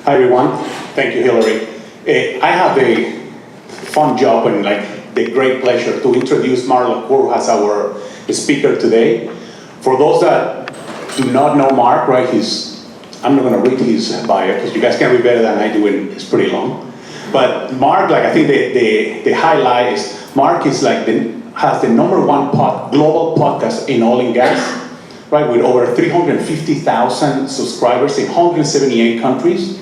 Hi everyone. Thank you, Hillary. I have a fun job and the great pleasure to introduce Mark LaCour as our speaker today. For those that do not know Mark, right? I'm not going to read his bio because you guys can read better than I do, and it's pretty long. But Mark, I think the highlight is Mark is has the #1 global podcast in oil and gas, right? With over 350,000 subscribers in 178 countries.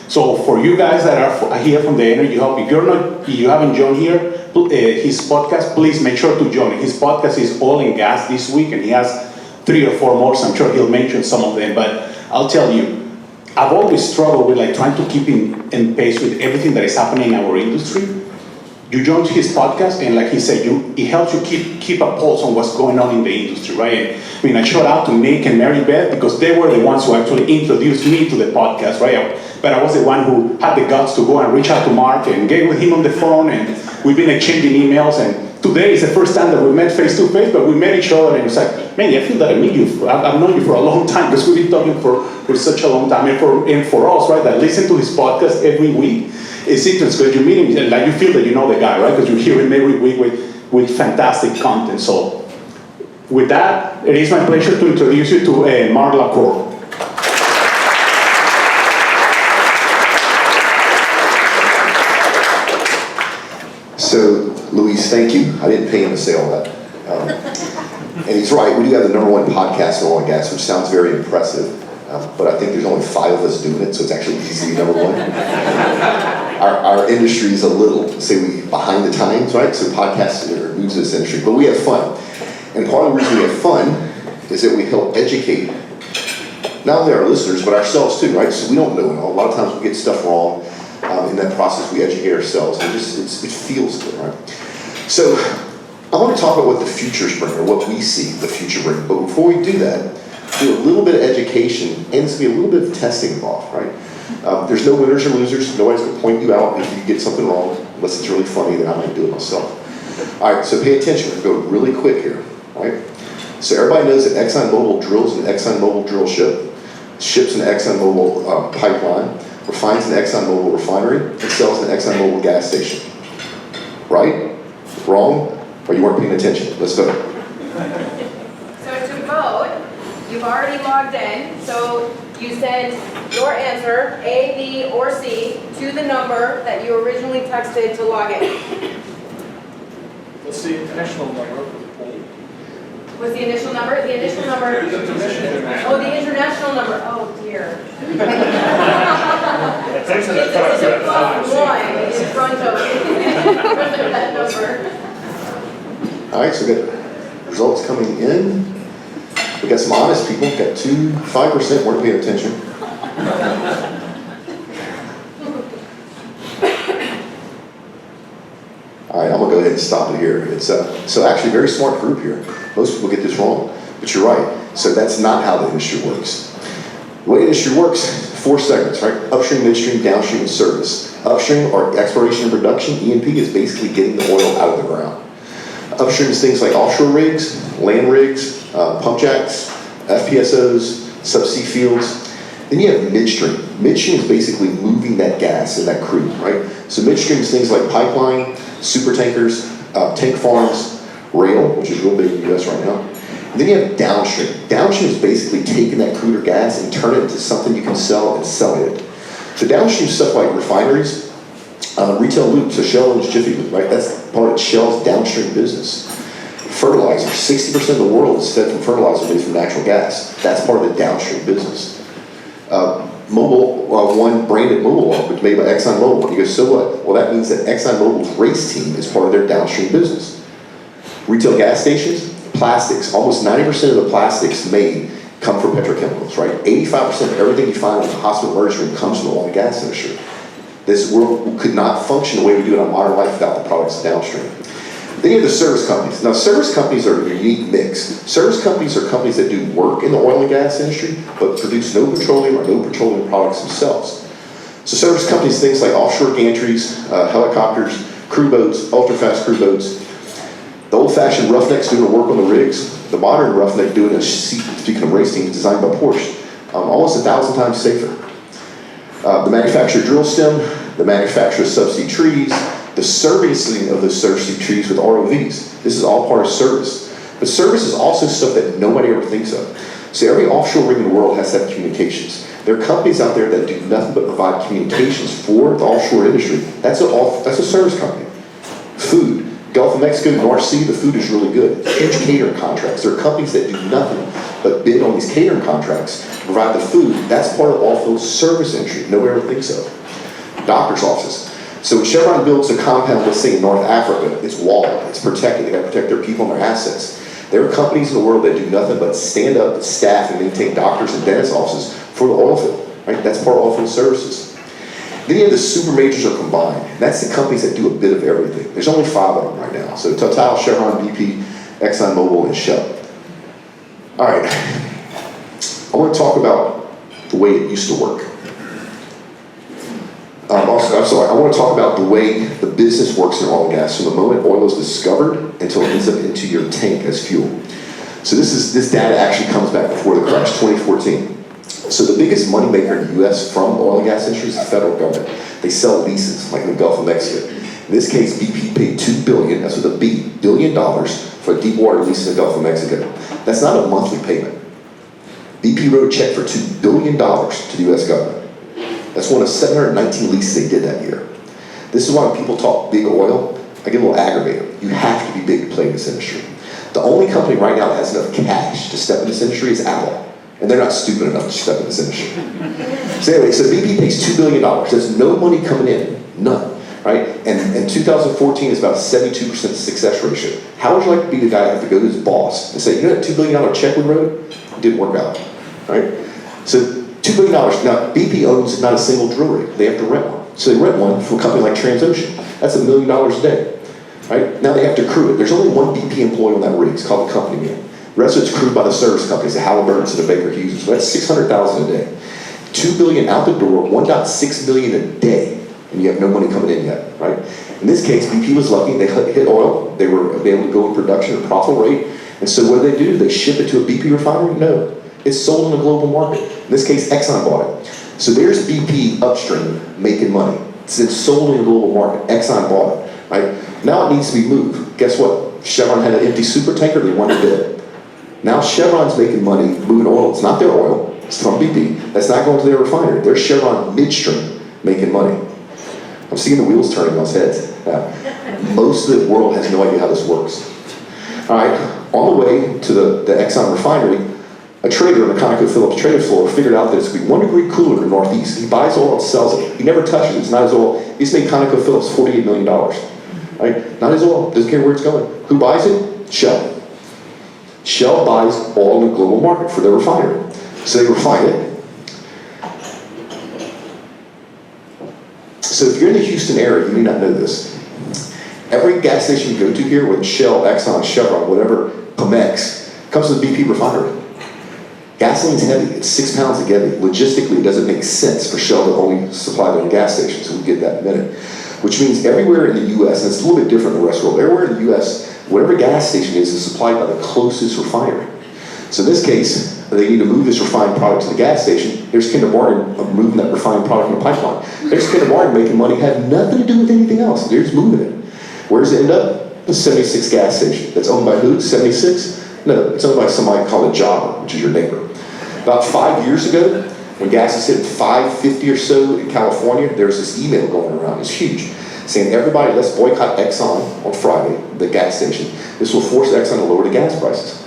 So for you guys that are here from the Energy Hub, if you haven't joined here, his podcast, please make sure to join. His podcast is Oil and Gas This Week, and he has 3 or 4 more, so I'm sure he'll mention some of them. But I'll tell you, I've always struggled with trying to keep in pace with everything that is happening in our industry. You join his podcast, and like he said, it helps you keep a pulse on what's going on in the industry, right? And I shout out to Nick and Mary Beth because they were the ones who actually introduced me to the podcast, right? But I was the one who had the guts to go and reach out to Mark and get with him on the phone, and we've been exchanging emails. And today is the first time that we met face to face, but we met each other, and it's like, man, I feel that I meet you. I've known you for a long time because we've been talking for such a long time. And for us, right, that listen to his podcast every week, it's interesting because you meet him, you feel that you know the guy, right? Because you hear him every week with fantastic content. So with that, it is my pleasure to introduce you to Mark LaCour. So, Luis, thank you. I didn't pay him to say all that. And he's right, we do have the #1 podcast in oil and gas, which sounds very impressive. But I think there's only 5 of us doing it, so it's actually easily #1. Our industry is a little, behind the times, right? So podcasts are new to this industry, but we have fun. And part of the reason we have fun is that we help educate not only our listeners, but ourselves too, right? So we don't know it all. A lot of times we get stuff wrong. In that process, we educate ourselves, and it feels good, right? So I want to talk about what the future's bring, or what we see the future bring. But before we do that, do a little bit of education, and it's going to be a little bit of testing involved, right? There's no winners or losers. Nobody's going to point you out if you get something wrong, unless it's really funny, then I might do it myself. All right, so pay attention. We're going to go really quick here, right? So everybody knows that ExxonMobil drills an ExxonMobil drill ship, ships an ExxonMobil pipeline, refines an ExxonMobil refinery, and sells an ExxonMobil gas station. Right? Wrong? Or you weren't paying attention? Let's vote. So to vote, you've already logged in, so you sent your answer, A, B, or C, to the number that you originally texted to log in. What's the international number? What's the initial number? The initial number. Oh, the international number. Oh, dear. It's a +1 in front of that number. All right, so we got results coming in. We got some honest people. We got 5% weren't paying attention. All right, I'm gonna go ahead and stop it here. It's so actually a very smart group here. Most people get this wrong, but you're right. So that's not how the industry works. The way the industry works, 4 segments, right? Upstream, midstream, downstream, and service. Upstream, or exploration and production, E&P, is basically getting the oil out of the ground. Upstream is things like offshore rigs, land rigs, pump jacks, FPSOs, subsea fields. Then you have midstream. Midstream is basically moving that gas and that crude, right? So midstream is things like pipeline, super tankers, tank farms, rail, which is real big in the US right now. And then you have downstream. Downstream is basically taking that crude or gas and turn it into something you can sell and sell it. So downstream stuff like refineries, retail lube, so Shell owns Jiffy Lube, right? That's part of Shell's downstream business. Fertilizer, 60% of the world is fed from fertilizer made from natural gas. That's part of the downstream business. One branded mobile oil, but made by ExxonMobil. You go, so what? Well, that means that ExxonMobil's race team is part of their downstream business. Retail gas stations, plastics. Almost 90% of the plastics made come from petrochemicals, right? 85% of everything you find in the hospital emergency room comes from the oil and gas industry. This world could not function the way we do in our modern life without the products downstream. Then you have the service companies. Now, service companies are a unique mix. Service companies are companies that do work in the oil and gas industry, but produce no petroleum or no petroleum products themselves. So service companies, things like offshore gantries, helicopters, crew boats, ultra-fast crew boats. The old-fashioned roughnecks doing the work on the rigs. The modern roughneck doing a seat, speaking of race teams, designed by Porsche. Almost 1,000 times safer. The manufacture drill stem, the manufacture of subsea trees, the servicing of those subsea trees with ROVs. This is all part of service. But service is also stuff that nobody ever thinks of. So every offshore rig in the world has to have communications. There are companies out there that do nothing but provide communications for the offshore industry. That's a service company. Food. Gulf of Mexico, North Sea, the food is really good. Huge catering contracts. There are companies that do nothing but bid on these catering contracts to provide the food. That's part of oilfield service industry. Nobody ever thinks of. Doctor's offices. So when Chevron builds a compound, let's say in North Africa, it's walled, it's protected. They got to protect their people and their assets. There are companies in the world that do nothing but stand up, staff, and maintain doctors and dentist offices for the oil field. Right? That's part of oilfield services. Then you have the super majors are combined. That's the companies that do a bit of everything. There's only 5 of them right now. So Total, Chevron, BP, ExxonMobil, and Shell. All right. I want to talk about the way it used to work. I want to talk about the way the business works in oil and gas from the moment oil is discovered until it ends up into your tank as fuel. So this data actually comes back before the crash, 2014. So the biggest moneymaker in the U.S. from oil and gas industry is the federal government. They sell leases, like in the Gulf of Mexico. In this case, BP paid $2 billion, that's with a B, $1 billion for a deep water lease in the Gulf of Mexico. That's not a monthly payment. BP wrote a check for $2 billion to the U.S. government. That's one of 719 leases they did that year. This is why when people talk big oil, I get a little aggravated. You have to be big to play in this industry. The only company right now that has enough cash to step in this industry is Apple. And they're not stupid enough to step in this industry. So anyway, so BP pays $2 billion. There's no money coming in, none, right? And 2014 is about a 72% success ratio. How would you like to be the guy that have to go to his boss and say, you know that $2 billion check we wrote? It didn't work out, right? So $2 billion, now BP owns not a single drill rig. They have to rent one. So they rent one from a company like Transocean. That's $1 million a day, right? Now they have to crew it. There's only one BP employee on that rig. It's called the company man. The rest of it's crewed by the service companies, the Halliburtons and the Baker Hughes. So that's $600,000 a day. $2 billion out the door, $1.6 million a day, and you have no money coming in yet, right? In this case, BP was lucky. They hit oil. They were able to go in production at a profitable rate. And so what do? They ship it to a BP refinery? No. It's sold in the global market. In this case, Exxon bought it. So there's BP upstream making money. It's sold in the global market. Exxon bought it, right? Now it needs to be moved. Guess what? Chevron had an empty super tanker. They wanted to bid it. Now Chevron's making money moving oil. It's not their oil. It's from BP. That's not going to their refinery. They're Chevron midstream making money. I'm seeing the wheels turning on his head. Now, most of the world has no idea how this works. All right, on the way to the Exxon refinery, a trader on the ConocoPhillips trading floor figured out that it's going to be 1 degree cooler in the Northeast. He buys oil and sells it. He never touches it. It's not his oil. He's made ConocoPhillips $48 million. Right? Not his oil. Doesn't care where it's going. Who buys it? Shell. Shell buys oil in the global market for their refinery. So they refine it. So if you're in the Houston area, you may not know this. Every gas station you go to here, with Shell, Exxon, Chevron, whatever, Pemex, comes to the BP refinery. Gasoline's heavy. It's 6 pounds of heavy. Logistically, it doesn't make sense for Shell to only supply their own gas stations. We'll get that in a minute. Which means everywhere in the U.S., and it's a little bit different in the rest of the world, everywhere in the U.S., whatever gas station is supplied by the closest refinery. So in this case, they need to move this refined product to the gas station. There's Kinder Morgan moving that refined product in the pipeline. There's Kinder Morgan making money, had nothing to do with anything else. They're just moving it. Where does it end up? The 76 gas station. That's owned by who? 76? No, it's owned by somebody called a jobber, which is your neighbor. About 5 years ago, when gas is hitting $5.50 or so in California, there's this email going around. It's huge. Saying, everybody, let's boycott Exxon on Friday, the gas station. This will force Exxon to lower the gas prices.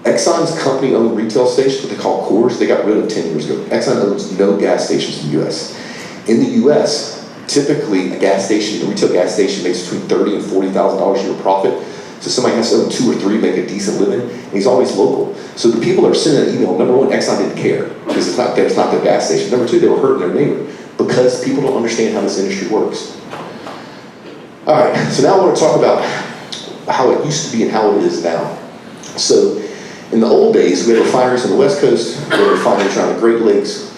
Exxon's company-owned retail stations, what they call cores, they got rid of 10 years ago. Exxon owns no gas stations in the U.S. In the U.S., typically a retail gas station makes between $30,000 and $40,000 a year profit. So somebody has to own 2 or 3, make a decent living, and he's always local. So the people that are sending that email, number one, Exxon didn't care, because it's not their gas station. Number two, they were hurting their neighbor, because people don't understand how this industry works. All right, so now I want to talk about how it used to be and how it is now. So in the old days, we had refineries on the West Coast, we had refineries around the Great Lakes,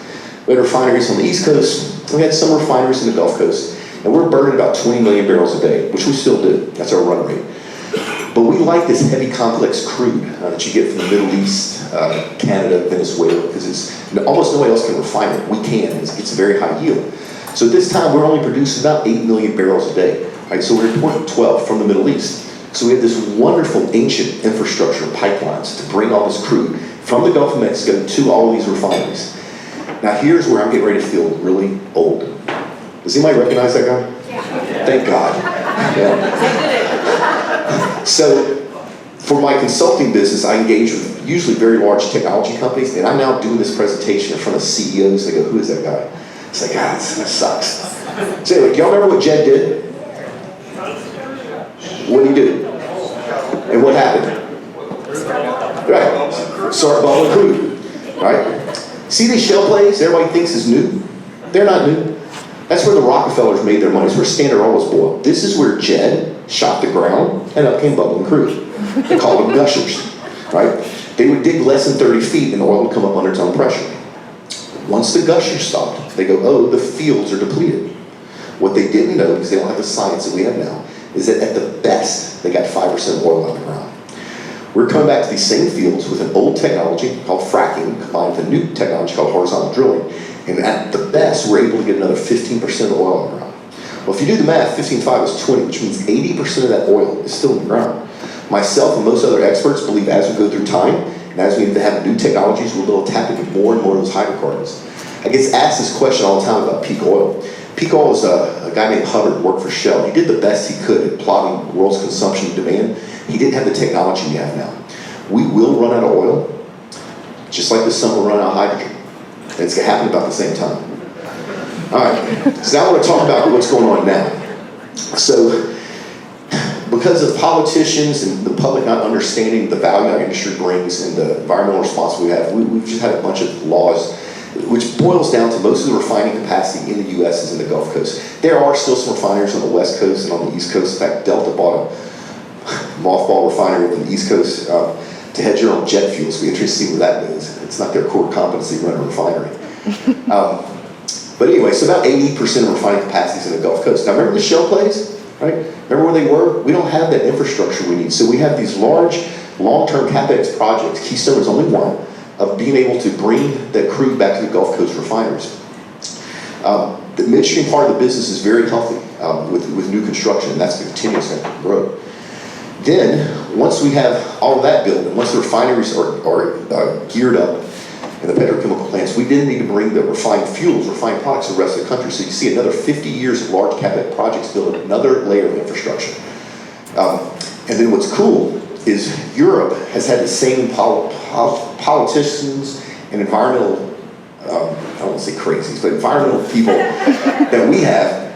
we had refineries on the East Coast, we had some refineries in the Gulf Coast, and we're burning about 20 million barrels a day, which we still do. That's our run rate. But we like this heavy, complex crude that you get from the Middle East, Canada, Venezuela, because almost nobody else can refine it. We can. It's a very high yield. So at this time, we're only producing about 8 million barrels a day. Right? So we're importing 12 from the Middle East. So we have this wonderful ancient infrastructure of pipelines to bring all this crude from the Gulf of Mexico to all of these refineries. Now here's where I'm getting ready to feel really old. Does anybody recognize that guy? Yeah. Thank God. Yeah. So for my consulting business, I engage with usually very large technology companies, and I'm now doing this presentation in front of CEOs. They go, who is that guy? It's like, that sucks. So anyway, do y'all remember what Jed did? What did he do? And what happened? Right. Start bubbling crude. Right? See these shale plays everybody thinks is new? They're not new. That's where the Rockefellers made their money. It's where Standard Oil was boiled. This is where Jed shot the ground and up came bubbling crude. They called them gushers. Right? They would dig less than 30 feet and oil would come up under its own pressure. Once the gushers stopped, they go, oh, the fields are depleted. What they didn't know, because they don't have the science that we have now, is that at the best, they got 5% oil out of the ground. We're coming back to these same fields with an old technology called fracking combined with a new technology called horizontal drilling. And at the best, we're able to get another 15% of oil out of the ground. Well, if you do the math, 15.5 is 20, which means 80% of that oil is still in the ground. Myself and most other experts believe as we go through time, and as we have new technologies, we'll be able to tap into more and more of those hydrocarbons. I get asked this question all the time about peak oil. Peak oil is a guy named Hubbard who worked for Shell. He did the best he could at plotting the world's consumption and demand. He didn't have the technology we have now. We will run out of oil, just like the sun will run out of hydrogen. And it's going to happen about the same time. All right, so now I want to talk about what's going on now. So, because of politicians and the public not understanding the value our industry brings and the environmental response we have, we've just had a bunch of laws, which boils down to most of the refining capacity in the U.S. is in the Gulf Coast. There are still some refineries on the West Coast and on the East Coast. In fact, Delta bought a mothball refinery on the East Coast to hedge their own jet fuel, so we're interested to see where that goes. It's not their core competency to run a refinery. But anyway, so about 80% of refining capacity is in the Gulf Coast. Now remember the shale plays, right? Remember where they were? We don't have that infrastructure we need. So we have these large, long-term CapEx projects. Keystone is only one, of being able to bring that crude back to the Gulf Coast refineries. The midstream part of the business is very healthy with new construction, and that's continuous to grow. Then, once we have all of that built, and once the refineries are geared up, and the petrochemical plants, we then need to bring the refined fuels, refined products to the rest of the country. So you see another 50 years of large CapEx projects build another layer of infrastructure. And then what's cool is Europe has had the same politicians and environmental, I don't want to say crazies, but environmental people that we have.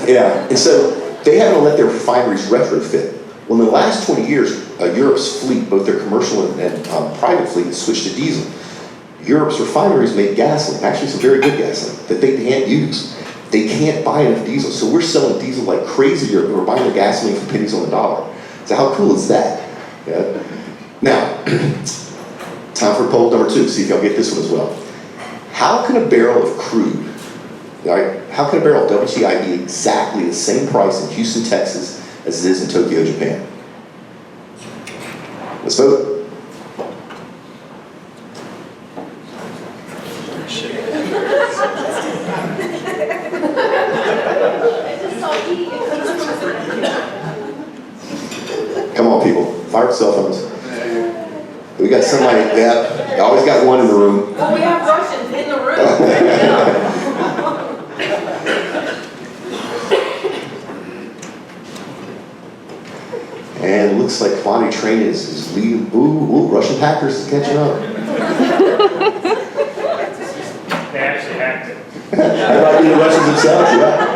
Yeah, and so they haven't let their refineries retrofit. Well, in the last 20 years, Europe's fleet, both their commercial and private fleet, has switched to diesel. Europe's refineries make gasoline, actually some very good gasoline, that they can't use. They can't buy enough diesel, so we're selling diesel like crazy here. We're buying the gasoline for pennies on the dollar. So how cool is that? Yeah. Now, time for poll number 2, see if y'all get this one as well. How can a barrel of crude, right, how can a barrel of WTI be exactly the same price in Houston, Texas as it is in Tokyo, Japan? Let's vote. Come on, people. Fire up cell phones. We got somebody, yeah, you always got one in the room. Well, we have Russians in the room. And it looks like commodity train is leading. Ooh, Russian hackers is catching up. They actually hacked it. That might be the Russians themselves, yeah.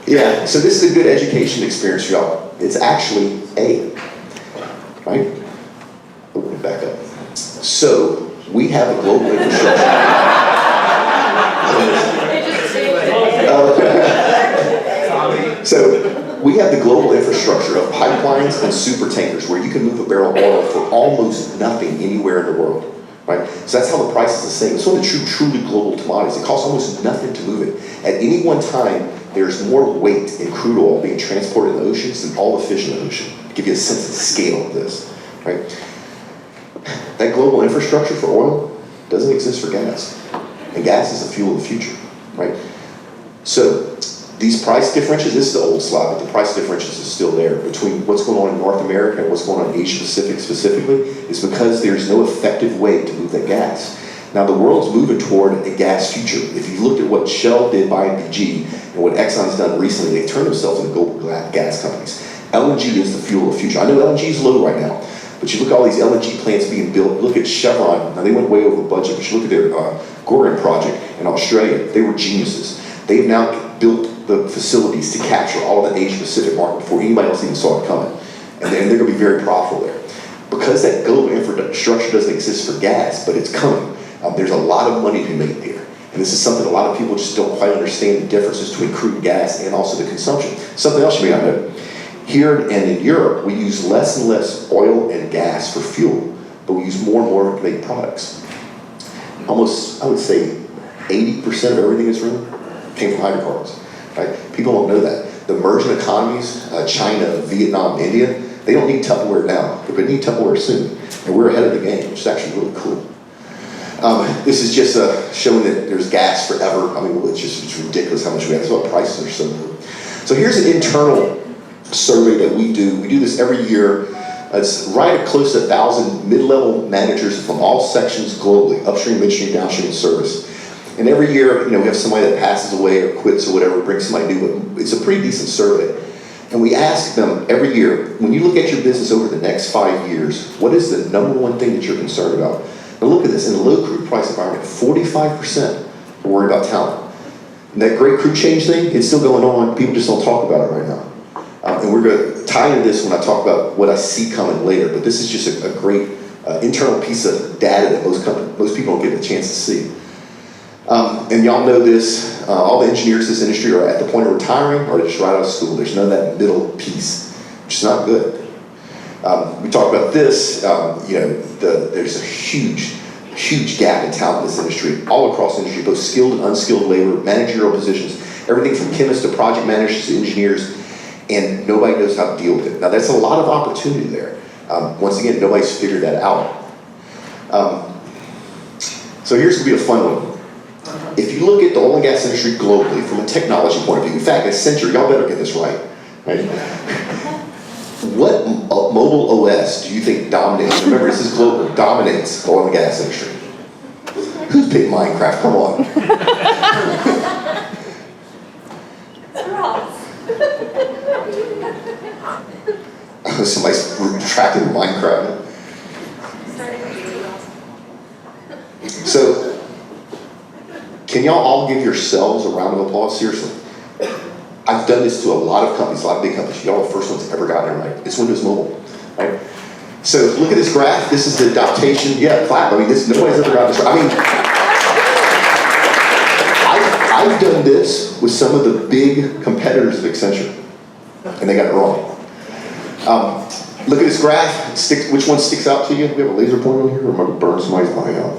Yeah, so this is a good education experience for y'all. It's actually A, right? Open it back up. So, we have a global infrastructure. So, we have the global infrastructure of pipelines and super tankers where you can move a barrel of oil for almost nothing anywhere in the world. Right? So that's how the price is the same. It's one of the truly global commodities. It costs almost nothing to move it. At any one time, there's more weight in crude oil being transported in the oceans than all the fish in the ocean, to give you a sense of the scale of this, right? That global infrastructure for oil doesn't exist for gas. And gas is the fuel of the future, right? So these price differentials, this is the old slide, but the price differentials is still there between what's going on in North America and what's going on in Asia Pacific specifically, is because there's no effective way to move that gas. Now the world's moving toward a gas future. If you looked at what Shell did by INPG and what Exxon's done recently, they've turned themselves into global gas companies. LNG is the fuel of the future. I know LNG is low right now, but you look at all these LNG plants being built. Look at Chevron. Now they went way over budget, but you look at their Gorgon project in Australia. They were geniuses. They've now built the facilities to capture all of the Asia Pacific market before anybody else even saw it coming. And they're going to be very profitable there. Because that global infrastructure doesn't exist for gas, but it's coming, there's a lot of money to be made there. And this is something a lot of people just don't quite understand, the differences between crude and gas and also the consumption. Something else you may not know. Here and in Europe, we use less and less oil and gas for fuel, but we use more and more to make products. Almost, I would say, 80% of everything in this room came from hydrocarbons. Right? People don't know that. The emerging economies, China, Vietnam, India, they don't need Tupperware now. They're going to need Tupperware soon. And we're ahead of the game, which is actually really cool. This is just showing that there's gas forever. I mean, it's ridiculous how much we have. That's why prices are so low. So here's an internal survey that we do. We do this every year. It's right at close to 1,000 mid-level managers from all sections globally, upstream, midstream, downstream, and service. And every year, we have somebody that passes away or quits or whatever, brings somebody new. But it's a pretty decent survey. And we ask them every year, when you look at your business over the next 5 years, what is the number one thing that you're concerned about? Now look at this, in a low crude price environment, 45% are worried about talent. And that great crude change thing, it's still going on. People just don't talk about it right now. And we're going to tie into this when I talk about what I see coming later. But this is just a great internal piece of data that most people don't get a chance to see. And y'all know this, all the engineers in this industry are at the point of retiring or just right out of school. There's none of that middle piece, which is not good. We talked about this, there's a huge gap in talent in this industry, all across the industry, both skilled and unskilled labor, managerial positions, everything from chemists to project managers to engineers, and nobody knows how to deal with it. Now that's a lot of opportunity there. Once again, nobody's figured that out. So here's going to be a fun one. If you look at the oil and gas industry globally from a technology point of view, in fact, Accenture, y'all better get this right? What mobile OS do you think dominates? Remember, this is global, dominates the oil and gas industry. Who's picked Minecraft? Come on. Somebody's retracting Minecraft. So, can y'all all give yourselves a round of applause? Seriously. I've done this to a lot of companies, a lot of big companies. Y'all are the first ones ever gotten it right. It's Windows Mobile, right? So look at this graph. This is the adoption. Yeah, clap. I mean, nobody's ever gotten this right. I mean, I've done this with some of the big competitors of Accenture, and they got it wrong. Look at this graph. Which one sticks out to you? Do we have a laser pointer on here? Or am I going to burn somebody's eye out?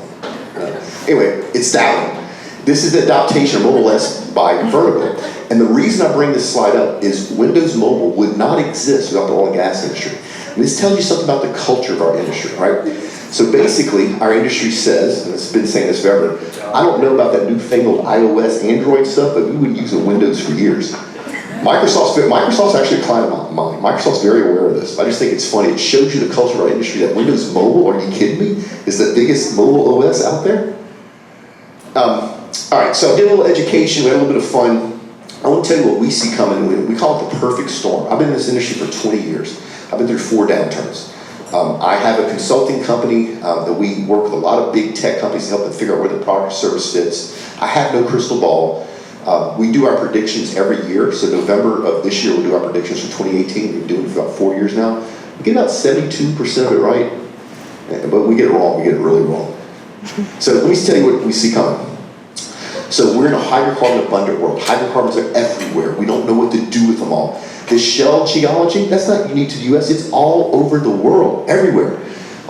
Anyway, it's that one. This is the adoption of mobile OS by Vertical. And the reason I bring this slide up is Windows Mobile would not exist without the oil and gas industry. And this tells you something about the culture of our industry, right? So basically, our industry says, and it's been saying this forever, I don't know about that newfangled iOS, Android stuff, but we would use Windows for years. Microsoft's actually a client of mine. Microsoft's very aware of this. I just think it's funny. It shows you the culture of our industry that Windows Mobile, are you kidding me, is the biggest mobile OS out there? All right, so I did a little education, we had a little bit of fun. I want to tell you what we see coming. We call it the perfect storm. I've been in this industry for 20 years. I've been through 4 downturns. I have a consulting company that we work with a lot of big tech companies to help them figure out where the product or service fits. I have no crystal ball. We do our predictions every year. So November of this year, we'll do our predictions for 2018. We've been doing it for about 4 years now. We get about 72% of it right, but we get it wrong. We get it really wrong. So let me tell you what we see coming. So we're in a hydrocarbon abundant world. Hydrocarbons are everywhere. We don't know what to do with them all. The shale geology, that's not unique to the US, it's all over the world, everywhere.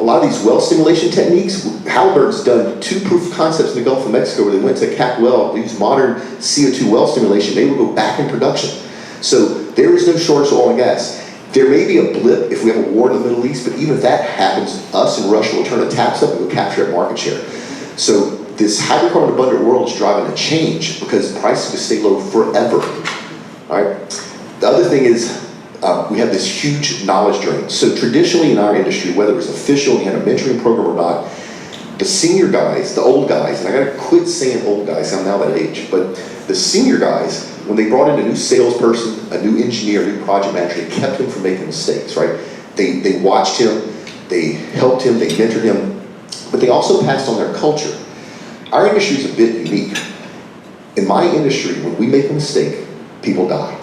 A lot of these well stimulation techniques, Halliburton's done 2 proof of concepts in the Gulf of Mexico where they went to Cat well, they used modern CO2 well stimulation, they will go back in production. So there is no shortage of oil and gas. There may be a blip if we have a war in the Middle East, but even if that happens, us and Russia will turn the taps up and we'll capture that market share. So this hydrocarbon abundant world is driving a change because prices will stay low forever. All right. The other thing is we have this huge knowledge drain. So traditionally in our industry, whether it was official and you had a mentoring program or not, the senior guys, the old guys, and I gotta quit saying old guys, I'm now that age, but the senior guys, when they brought in a new salesperson, a new engineer, a new project manager, they kept him from making mistakes, right? They watched him, they helped him, they mentored him, but they also passed on their culture. Our industry is a bit unique. In my industry, when we make a mistake, people die.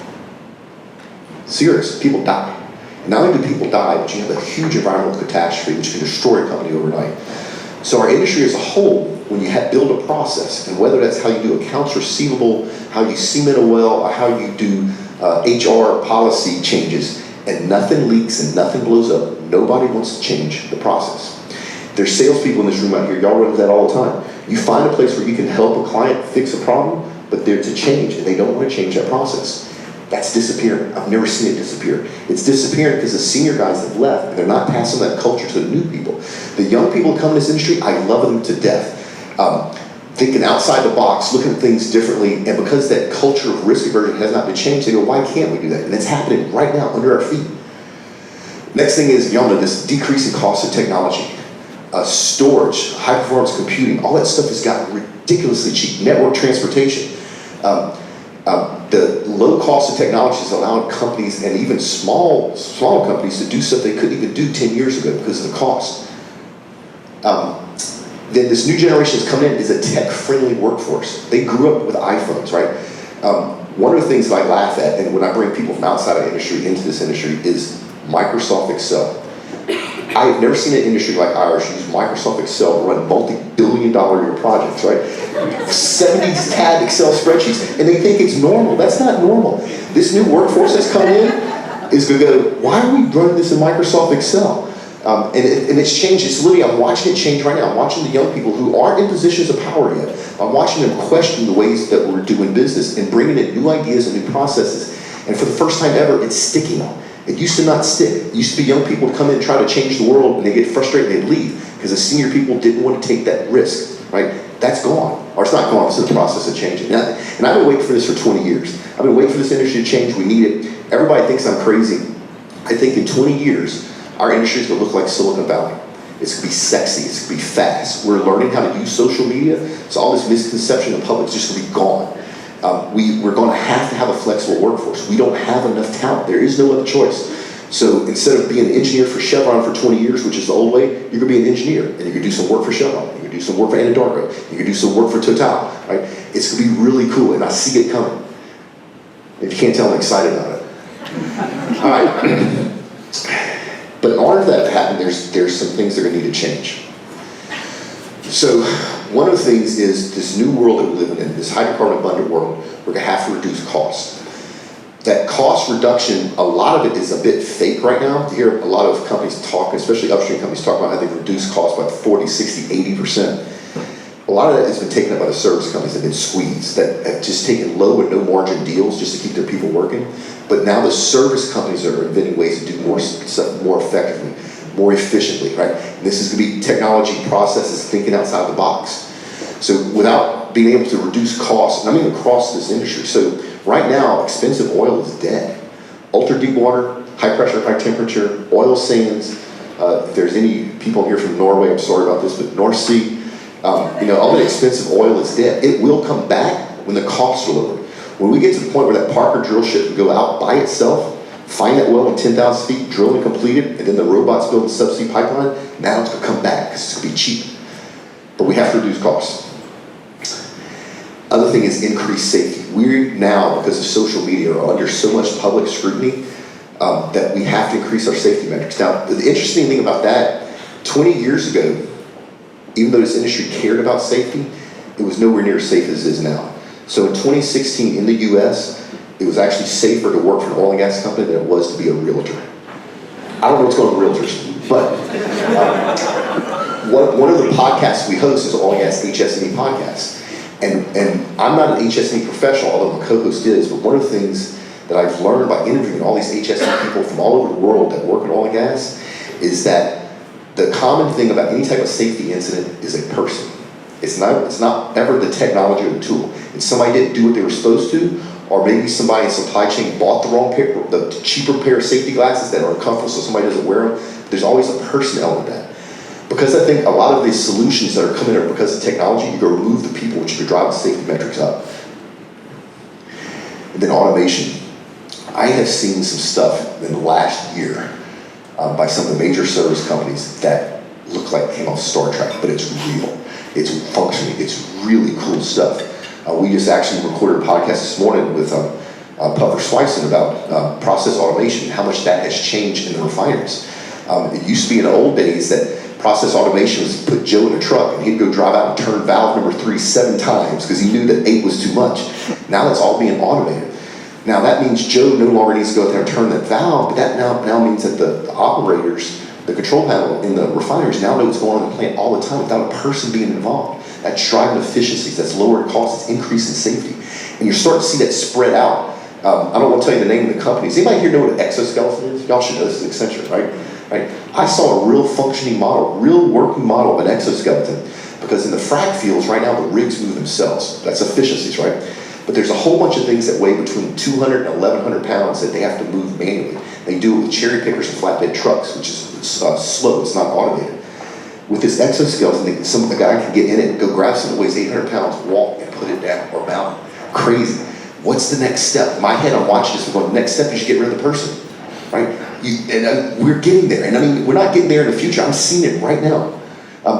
Serious, people die. And not only do people die, but you have a huge environmental catastrophe which can destroy a company overnight. So our industry as a whole, when you build a process, and whether that's how you do accounts receivable, how you cement a well, or how you do HR policy changes, and nothing leaks and nothing blows up, nobody wants to change the process. There's salespeople in this room out here, y'all run into that all the time. You find a place where you can help a client fix a problem, but they're to change, and they don't want to change that process. That's disappearing. I've never seen it disappear. It's disappearing because the senior guys have left, and they're not passing that culture to the new people. The young people who come in this industry, I love them to death. Thinking outside the box, looking at things differently, and because that culture of risk aversion has not been changed, they go, why can't we do that? And it's happening right now under our feet. Next thing is, y'all know this, decreasing cost of technology. Storage, high performance computing, all that stuff has gotten ridiculously cheap. Network transportation. The low cost of technology has allowed companies, and even smaller companies, to do stuff they couldn't even do 10 years ago because of the cost. Then this new generation that's coming in is a tech-friendly workforce. They grew up with iPhones, right? One of the things that I laugh at, and when I bring people from outside of the industry into this industry, is Microsoft Excel. I have never seen an industry like ours use Microsoft Excel to run multi-billion-dollar-a-year projects, right? 70-tab Excel spreadsheets, and they think it's normal. That's not normal. This new workforce that's coming in is going to go, why are we running this in Microsoft Excel? And it's changed. It's literally, I'm watching it change right now. I'm watching the young people who aren't in positions of power yet. I'm watching them question the ways that we're doing business and bringing in new ideas and new processes. And for the first time ever, it's sticking. It used to not stick. It used to be young people would come in and try to change the world, and they get frustrated and they'd leave because the senior people didn't want to take that risk, right? That's gone. Or it's not gone, it's in the process of changing. And I've been waiting for this for 20 years. I've been waiting for this industry to change. We need it. Everybody thinks I'm crazy. I think in 20 years, our industry is going to look like Silicon Valley. It's going to be sexy. It's going to be fast. We're learning how to use social media, so all this misconception in the public is just going to be gone. We're going to have a flexible workforce. We don't have enough talent. There is no other choice. So instead of being an engineer for Chevron for 20 years, which is the old way, you're going to be an engineer, and you can do some work for Chevron. You can do some work for Anadarko. You can do some work for Total. Right? It's going to be really cool, and I see it coming. If you can't tell, I'm excited about it. All right. But in order for that to happen, there's some things that are going to need to change. So one of the things is this new world that we're living in, this hydrocarbon abundant world, we're going to have to reduce costs. That cost reduction, a lot of it is a bit fake right now. You hear a lot of companies talk, especially upstream companies, talk about how they've reduced costs by 40, 60, 80%. A lot of that has been taken up by the service companies that have been squeezed, that have just taken low and no margin deals just to keep their people working. But now the service companies are inventing ways to do more stuff more effectively, more efficiently, right? And this is going to be technology processes, thinking outside the box. So without being able to reduce costs, and I mean across this industry. So right now, expensive oil is dead. Ultra deep water, high pressure, high temperature, oil sands. If there's any people here from Norway, I'm sorry about this, but North Sea, all that expensive oil is dead. It will come back when the costs are lowered. When we get to the point where that Parker drill ship can go out by itself, find that well in 10,000 feet, drill and complete it, and then the robots build the subsea pipeline, now it's going to come back because it's going to be cheap. But we have to reduce costs. Other thing is increased safety. We now, because of social media, are under so much public scrutiny that we have to increase our safety metrics. Now, the interesting thing about that, 20 years ago, even though this industry cared about safety, it was nowhere near as safe as it is now. So in 2016 in the US, it was actually safer to work for an oil and gas company than it was to be a realtor. I don't know what's going on with realtors. But one of the podcasts we host is Oil and Gas HS&E podcast. And I'm not an HS&E professional, although my co-host is, but one of the things that I've learned by interviewing all these HS&E people from all over the world that work in oil and gas is that the common thing about any type of safety incident is a person. It's not ever the technology or the tool. It's somebody didn't do what they were supposed to, or maybe somebody in supply chain bought the wrong pair, the cheaper pair of safety glasses that are uncomfortable so somebody doesn't wear them. There's always a person element to that. Because I think a lot of these solutions that are coming are because of technology, you go remove the people, which could drive the safety metrics up. And then automation. I have seen some stuff in the last year by some of the major service companies that look like it came off Star Trek, but it's real. It's functioning. It's really cool stuff. We just actually recorded a podcast this morning with Puffer Swyson about process automation and how much that has changed in the refineries. It used to be in the old days that process automation was put Joe in a truck and he'd go drive out and turn valve number 3 7 times because he knew that 8 was too much. Now that's all being automated. Now that means Joe no longer needs to go out there and turn that valve, but that now means that the operators, the control panel in the refineries now know what's going on in the plant all the time without a person being involved. That's driving efficiencies, that's lowering costs, it's increasing safety. And you're starting to see that spread out. I don't want to tell you the name of the companies. Anybody here know what an exoskeleton is? Y'all should know, this is Accenture, right? I saw a real functioning model, real working model of an exoskeleton, because in the frac fields right now, the rigs move themselves. That's efficiencies, right? But there's a whole bunch of things that weigh between 200 and 1,100 pounds that they have to move manually. They do it with cherry pickers and flatbed trucks, which is slow, it's not automated. With this exoskeleton, a guy can get in it, go grab something that weighs 800 pounds, walk and put it down or mount it. Crazy. What's the next step? In my head, I'm watching this and going, the next step is you get rid of the person, right? We're getting there. And I mean, we're not getting there in the future. I'm seeing it right now.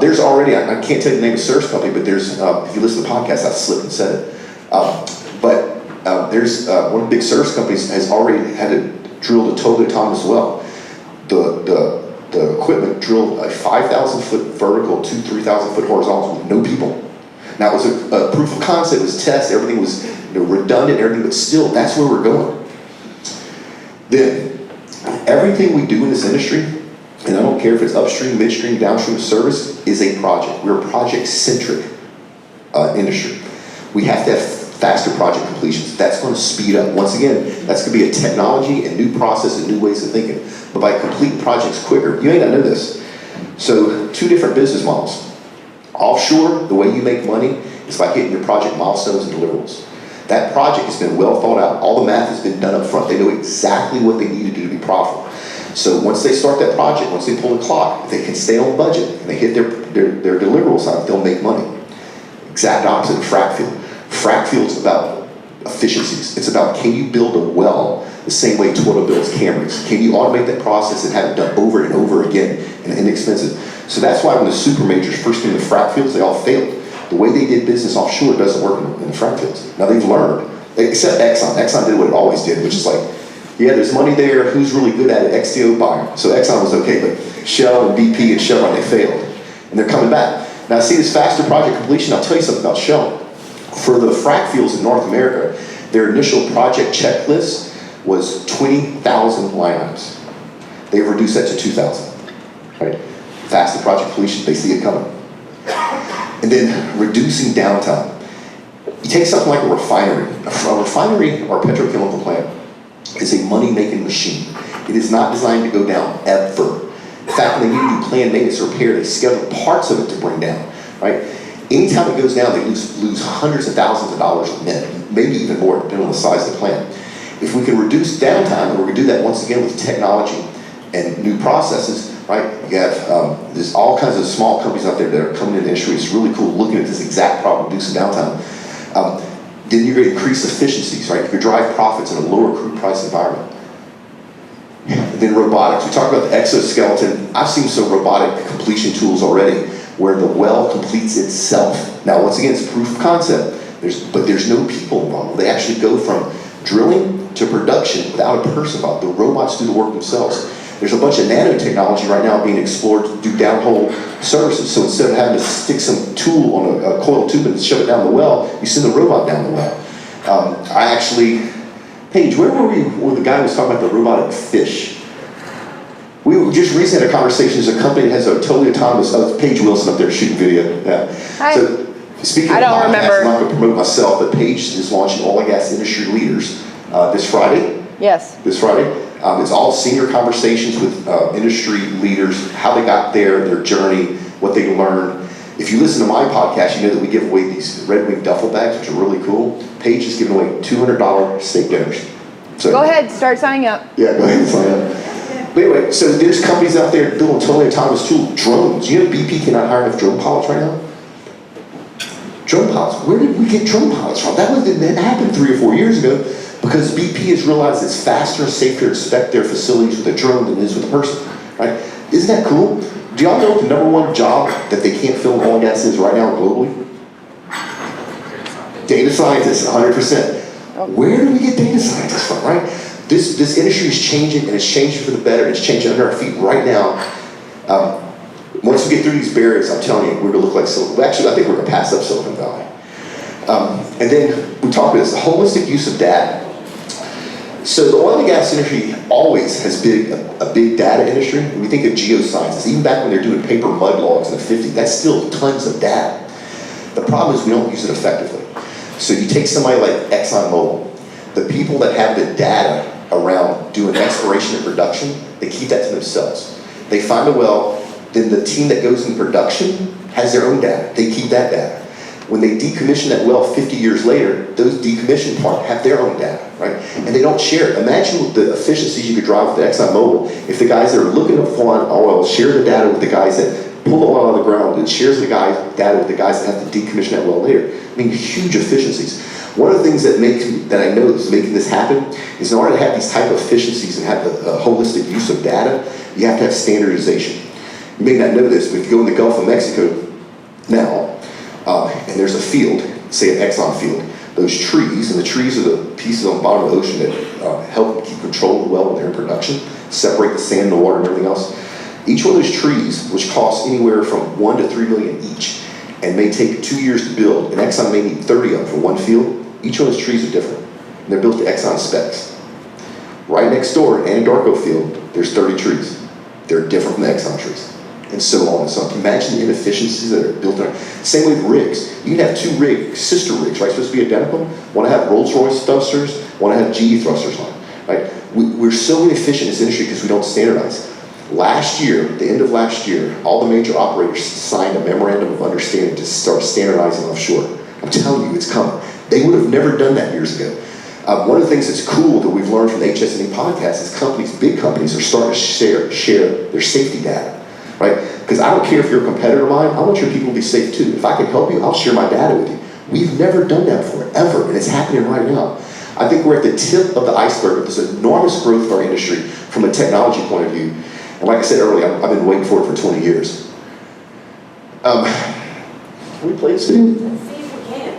There's already, I can't tell you the name of the service company, but there's, if you listen to the podcast, I slipped and said it. There's one of the big service companies has already had to drill the totally autonomous well. The equipment drilled a 5,000 foot vertical, 3,000 foot horizontal with no people. Now it was a proof of concept, it was test, everything was redundant, everything, but still, that's where we're going. Then, everything we do in this industry, and I don't care if it's upstream, midstream, downstream service, is a project. We're a project-centric industry. We have to have faster project completions. That's going to speed up. Once again, that's going to be a technology and new process and new ways of thinking. But by completing projects quicker, you ain't got to know this. So, 2 different business models. Offshore, the way you make money is by hitting your project milestones and deliverables. That project has been well thought out. All the math has been done up front. They know exactly what they need to do to be profitable. So once they start that project, once they pull the clock, if they can stay on budget and they hit their deliverables on it, they'll make money. Exact opposite of frac field. Frac field's about efficiencies. It's about, can you build a well the same way Toyota builds Camrys? Can you automate that process and have it done over and over again and inexpensive? So that's why when the super majors first came to frac fields, they all failed. The way they did business offshore doesn't work in the frac fields. Now they've learned, except Exxon. Exxon did what it always did, which is like, yeah, there's money there, who's really good at it? XTO buyer. So Exxon was okay, but Shell and BP and Chevron, they failed. And they're coming back. Now see this faster project completion, I'll tell you something about Shell. For the frac fields in North America, their initial project checklist was 20,000 line items. They've reduced that to 2,000, right? Faster project completion, they see it coming. And then reducing downtime. You take something like a refinery. A refinery or a petrochemical plant is a money-making machine. It is not designed to go down ever. In fact, when they need to do planned maintenance or repair, they schedule parts of it to bring down, right? Anytime it goes down, they lose hundreds of thousands of dollars a minute, maybe even more, depending on the size of the plant. If we can reduce downtime, and we can do that once again with technology and new processes, right? You have, there's all kinds of small companies out there that are coming into the industry. It's really cool looking at this exact problem, reducing downtime. Then you're going to increase efficiencies, right? You can drive profits in a lower crude price environment. And then robotics. We talked about the exoskeleton. I've seen some robotic completion tools already where the well completes itself. Now, once again, it's a proof of concept, but there's no people involved. They actually go from drilling to production without a person involved. The robots do the work themselves. There's a bunch of nanotechnology right now being explored to do downhole services. So instead of having to stick some tool on a coiled tube and shove it down the well, you send the robot down the well. I actually, Paige, where were we where the guy was talking about the robotic fish? We just recently had a conversation. There's a company that has a totally autonomous, Paige Wilson up there shooting video. Yeah. Hi. So, speaking I of don't podcasts, remember. I'm not going to promote myself, but Paige is launching Oil and Gas Industry Leaders this Friday. Yes. This Friday. It's all senior conversations with industry leaders, how they got there, their journey, what they learned. If you listen to my podcast, you know that we give away these Red Wing duffel bags, which are really cool. Paige is giving away $200 steak dinners. So, Go ahead, start signing up. Yeah, go ahead and sign up. But anyway, so there's companies out there building totally autonomous tools. Drones. You know BP cannot hire enough drone pilots right now? Drone pilots. Where did we get drone pilots from? That didn't happen 3 or 4 years ago because BP has realized it's faster and safer to inspect their facilities with a drone than it is with a person. Right? Isn't that cool? Do y'all know what the #1 job that they can't fill in oil and gas is right now globally? Data scientists, 100%. Where do we get data scientists from, right? This industry is changing, and it's changing for the better. It's changing under our feet right now. Once we get through these barriers, I'm telling you, we're going to look like Silicon Valley. Actually, I think we're going to pass up Silicon Valley. And then we talk about this, the holistic use of data. So the oil and gas industry always has a big data industry. When we think of geosciences, even back when they're doing paper mud logs in the 50s, that's still tons of data. The problem is we don't use it effectively. So you take somebody like ExxonMobil, the people that have the data around doing exploration and production, they keep that to themselves. They find a well, then the team that goes in production has their own data. They keep that data. When they decommission that well 50 years later, those decommissioned part have their own data, right? And they don't share it. Imagine the efficiencies you could drive with ExxonMobil if the guys that are looking to find oil share the data with the guys that pull the oil out of the ground and shares the guys' data with the guys that have to decommission that well later. I mean, huge efficiencies. One of the things that I know is making this happen is in order to have these type of efficiencies and have a holistic use of data, you have to have standardization. You may not know this, but if you go in the Gulf of Mexico now, and there's a field, say an Exxon field, those trees, and the trees are the pieces on the bottom of the ocean that help keep control of the well when they're in production, separate the sand and the water and everything else. Each one of those trees, which costs anywhere from $1 to $3 million each, and may take 2 years to build, and Exxon may need 30 of them for one field, each one of those trees are different. And they're built to Exxon specs. Right next door, in Anadarko field, there's 30 trees. They're different from the Exxon trees. And so on and so on. Imagine the inefficiencies that are built in. Same with rigs. You can have 2 sister rigs, right? Supposed to be identical. One to have Rolls-Royce thrusters, one to have GE thrusters on, right? We're so inefficient in this industry because we don't standardize. Last year, the end of last year, all the major operators signed a memorandum of understanding to start standardizing offshore. I'm telling you, it's coming. They would have never done that years ago. One of the things that's cool that we've learned from the HSNE podcast is big companies are starting to share their safety data. Right? Because I don't care if you're a competitor of mine, I want your people to be safe too. If I can help you, I'll share my data with you. We've never done that before, ever, and it's happening right now. I think we're at the tip of the iceberg of this enormous growth of our industry from a technology point of view. And like I said earlier, I've been waiting for it for 20 years. Can we play this video? Let's see if we can.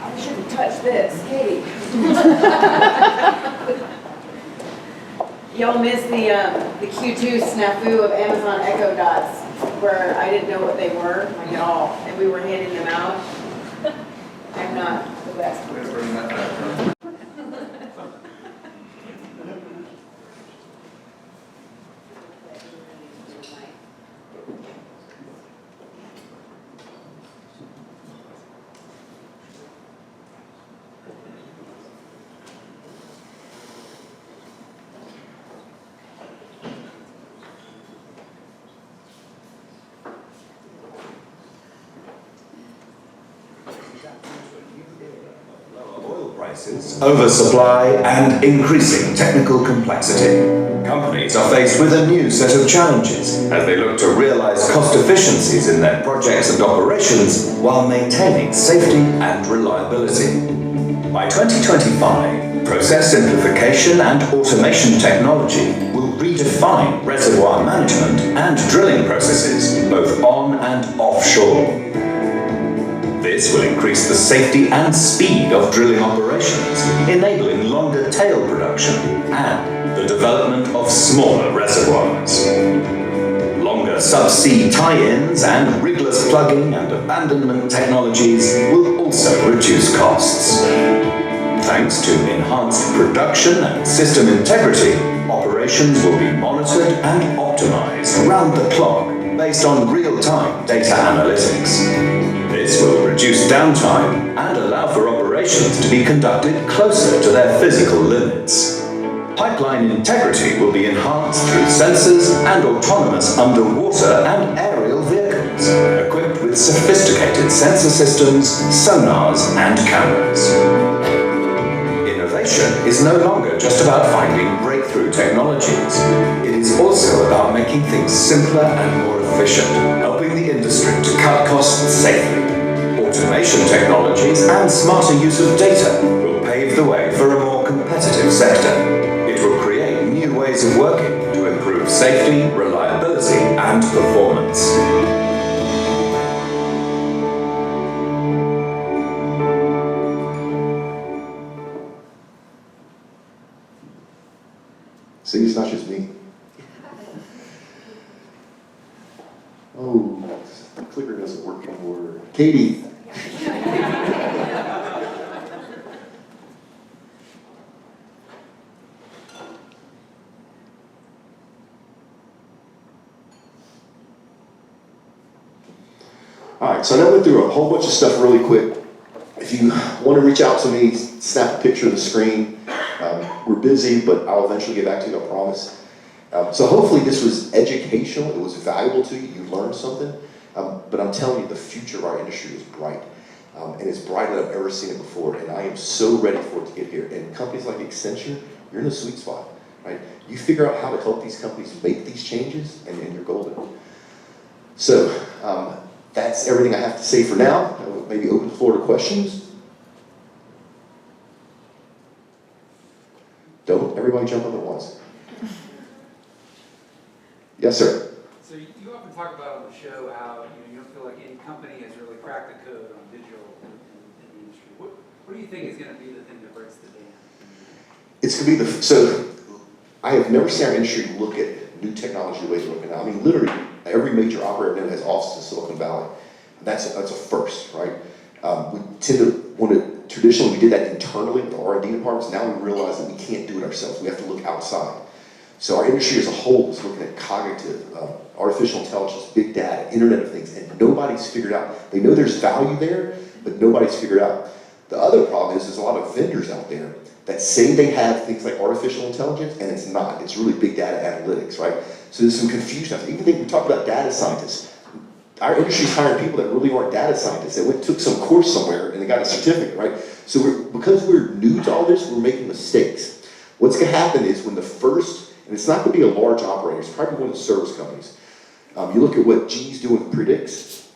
I shouldn't touch this. Katie. Y'all missed the Q2 snafu of Amazon Echo Dots, where I didn't know what they were at all, and we were handing them out. I'm not the best. Oversupply and increasing technical complexity. Companies are faced with a new set of challenges as they look to realize cost efficiencies in their projects and operations while maintaining safety and reliability. By 2025, process simplification and automation technology will redefine reservoir management and drilling processes, both on and offshore. This will increase the safety and speed of drilling operations, enabling longer tail production and the development of smaller reservoirs. Longer subsea tie-ins and rigless plugging and abandonment technologies will also reduce costs. Thanks to enhanced production and system integrity, operations operations will be monitored and optimized around the clock based on real-time data analytics. This will reduce downtime and allow for operations to be conducted closer to their physical limits. Pipeline integrity will be enhanced through sensors and autonomous underwater and aerial vehicles, equipped with sophisticated sensor systems, sonars, and cameras. Innovation is no longer just about finding breakthrough technologies. It is also about making things simpler and more efficient, helping the industry to cut costs safely. Automation technologies and smarter use of data will pave the way for a more competitive sector. It will create new ways of working to improve safety, reliability, and performance. See, it's not just me. Oh, the clicker doesn't work anymore. Katie. All right, so I know I went through a whole bunch of stuff really quick. If you want to reach out to me, snap a picture of the screen. We're busy, but I'll eventually get back to you, I promise. So hopefully this was educational, it was valuable to you, you learned something. But I'm telling you, the future of our industry is bright. And it's brighter than I've ever seen it before. And I am so ready for it to get here. And companies like Accenture, you're in the sweet spot, right? You figure out how to help these companies make these changes, and you're golden. So that's everything I have to say for now. I will maybe open the floor to questions. Don't everybody jump up at once. Yes, sir. So you often talk about on the show how you don't feel like any company has really cracked the code on digital in the industry. What do you think is going to be the thing that breaks the dam? It's going to be so I have never seen our industry look at new technology the way they're looking now. I mean, literally, every major operator now has offices in Silicon Valley. That's a first, right? We tend to want to, traditionally we did that internally with the R&D departments. Now we realize that we can't do it ourselves. We have to look outside. So our industry as a whole is looking at cognitive, artificial intelligence, big data, Internet of Things, and nobody's figured out. They know there's value there, but nobody's figured out. The other problem is there's a lot of vendors out there that say they have things like artificial intelligence, and it's not. It's really big data analytics, right? So there's some confusion. Even think we talk about data scientists. Our industry's hiring people that really aren't data scientists. They took some course somewhere and they got a certificate, right? So because we're new to all this, we're making mistakes. What's going to happen is when the first, and it's not going to be a large operator, it's probably one of the service companies. You look at what GE's doing with Predix,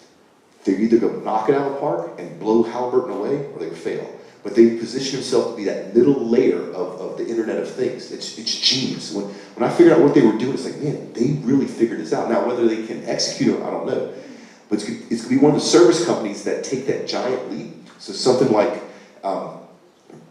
they're either going to knock it out of the park and blow Halliburton away, or they fail. But they position themselves to be that middle layer of the Internet of Things. It's genius. When I figured out what they were doing, it's like, man, they really figured this out. Now, whether they can execute it, I don't know. But it's going to be one of the service companies that take that giant leap. So something like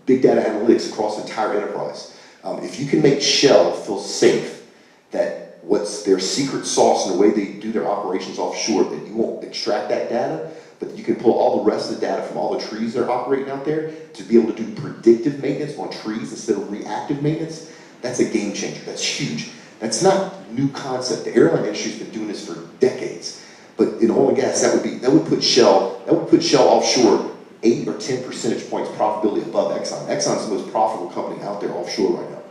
big data analytics across the entire enterprise. If you can make Shell feel safe that what's their secret sauce in the way they do their operations offshore, that you won't extract that data, but you can pull all the rest of the data from all the trees that are operating out there to be able to do predictive maintenance on trees instead of reactive maintenance, that's a game changer. That's huge. That's not new concept. The airline industry's been doing this for decades. But in oil and gas, that would put Shell offshore 8 or 10 percentage points profitability above Exxon. Exxon's the most profitable company out there offshore right now.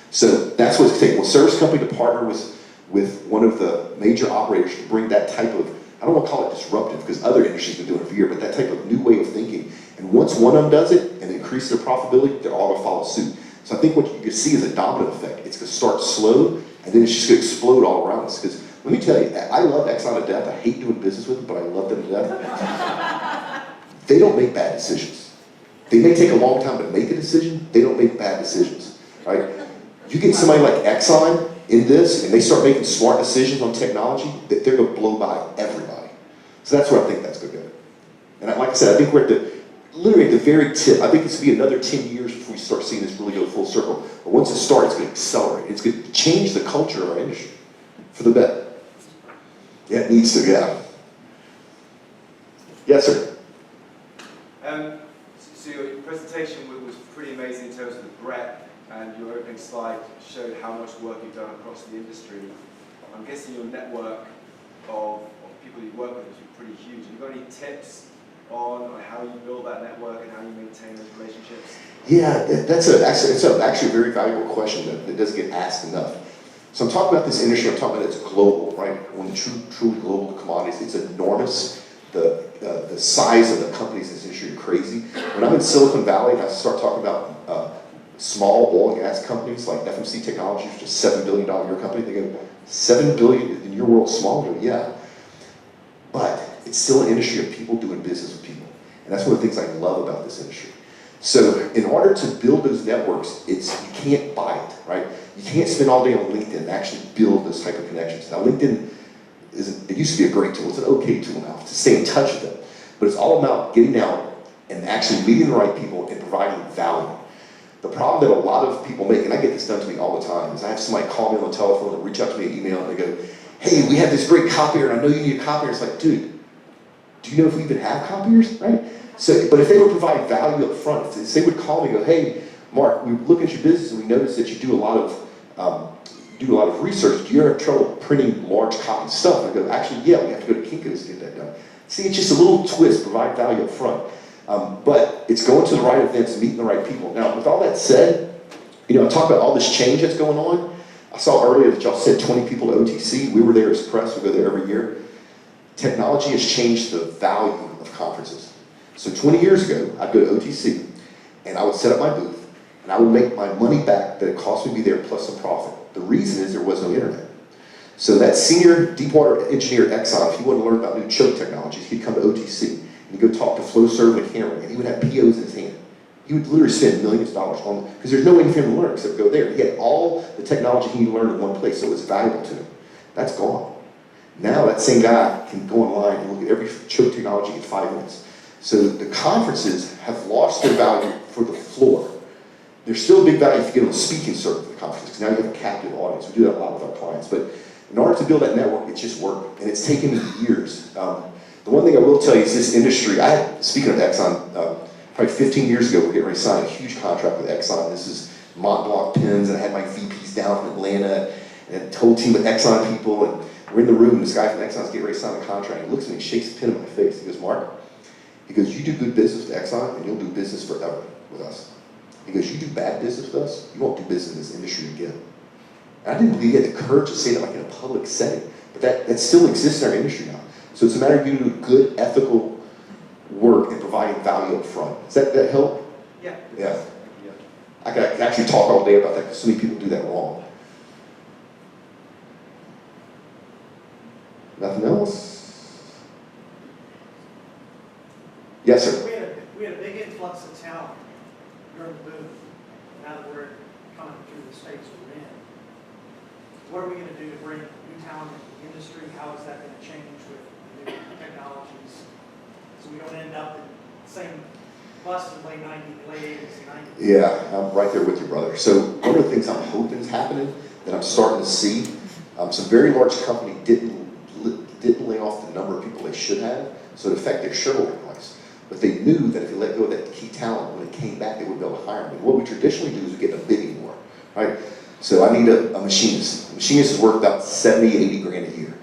So that's what it's taking. Well, service company to partner with one of the major operators to bring that type of, I don't want to call it disruptive because other industries have been doing it for years, but that type of new way of thinking. And once one of them does it and increase their profitability, they're all going to follow suit. So I think what you can see is a domino effect. It's going to start slow, and then it's just going to explode all around us. Because let me tell you, I love Exxon to death. I hate doing business with them, but I love them to death. They don't make bad decisions. They may take a long time to make a decision. They don't make bad decisions, right? You get somebody like Exxon in this, and they start making smart decisions on technology, that they're going to blow by everybody. So that's where I think that's going to go. And like I said, I think we're literally at the very tip. I think it's going to be another 10 years before we start seeing this really go full circle. But once it starts, it's going to accelerate. It's going to change the culture of our industry for the better. Yeah, it needs to, yeah. Yes, sir. So your presentation was pretty amazing in terms of the breadth and your opening slide showed how much work you've done across the industry. I'm guessing your network of people you work with is pretty huge. Have you got any tips on how you build that network and how you maintain those relationships? Yeah, it's actually a very valuable question that doesn't get asked enough. So I'm talking about this industry, I'm talking about it's global, right? One of the truly global commodities, it's enormous. The size of the companies in this industry are crazy. When I'm in Silicon Valley and I start talking about small oil and gas companies like FMC Technologies, which is a $7 billion a year company, they go, $7 billion in your world small? Yeah. But it's still an industry of people doing business with people. And that's one of the things I love about this industry. So in order to build those networks, you can't buy it, right? You can't spend all day on LinkedIn and actually build those type of connections. Now LinkedIn, it used to be a great tool. It's an okay tool now to stay in touch with them. But it's all about getting out and actually meeting the right people and providing value. The problem that a lot of people make, and I get this done to me all the time, is I have somebody call me on the telephone and reach out to me an email and they go, hey, we have this great copier and I know you need a copier. It's like, dude, do you know if we even have copiers, right? So, but if they would provide value up front, if they would call me and go, hey, Mark, we look at your business and we notice that you do a lot of research. Do you ever have trouble printing large copy stuff? And I go, actually, yeah, we have to go to Kinko's to get that done. See, it's just a little twist, provide value up front. But it's going to the right events and meeting the right people. Now, with all that said, I talk about all this change that's going on. I saw earlier that y'all said 20 people to OTC. We were there as press. We go there every year. Technology has changed the value of conferences. So 20 years ago, I'd go to OTC, and I would set up my booth, and I would make my money back that it cost me to be there plus some profit. The reason is there was no internet. So that senior deepwater engineer at Exxon, if he wanted to learn about new choke technologies, he'd come to OTC, and he'd go talk to Flowserve and Cameron, and he would have POs in his hand. He would literally spend millions of dollars on them, because there's no way for him to learn except go there. He had all the technology he needed to learn in one place, so it was valuable to him. That's gone. Now that same guy can go online and look at every choke technology in 5 minutes. So the conferences have lost their value for the floor. There's still a big value if you get on the speaking circuit for the conferences, because now you have a captive audience. We do that a lot with our clients. But in order to build that network, it's just work, and it's taken me years. The one thing I will tell you is this industry, speaking of Exxon, probably 15 years ago, we're getting ready to sign a huge contract with Exxon. This is Mont Blanc pins, and I had my VPs down from Atlanta, and a whole team of Exxon people, and we're in the room, and this guy from Exxon's getting ready to sign a contract, and he looks at me and shakes a pin in my face. He goes, Mark, he goes, you do good business with Exxon, and you'll do business forever with us. He goes, you do bad business with us, you won't do business in this industry again. And I didn't believe he had the courage to say that like in a public setting, but that still exists in our industry now. So it's a matter of you doing good, ethical work and providing value up front. Does that help? Yeah. Yeah. I can actually talk all day about that because so many people do that wrong. Nothing else? Yes, sir. We had a big influx of talent during the boom. Now that we're coming through the stages we're in, what are we going to do to bring new talent into the industry? How is that going to change with the new technologies, so we don't end up in the same bust in late 80s and 90s? Yeah, I'm right there with you, brother. So one of the things I'm hoping is happening that I'm starting to see, some very large company didn't lay off the number of people they should have, so it affected their shareholder price. But they knew that if they let go of that key talent, when it came back, they would be able to hire them. And what we traditionally do is we get a bidding war, right? So I need a machinist. A machinist is worth about 70, 80 grand a year.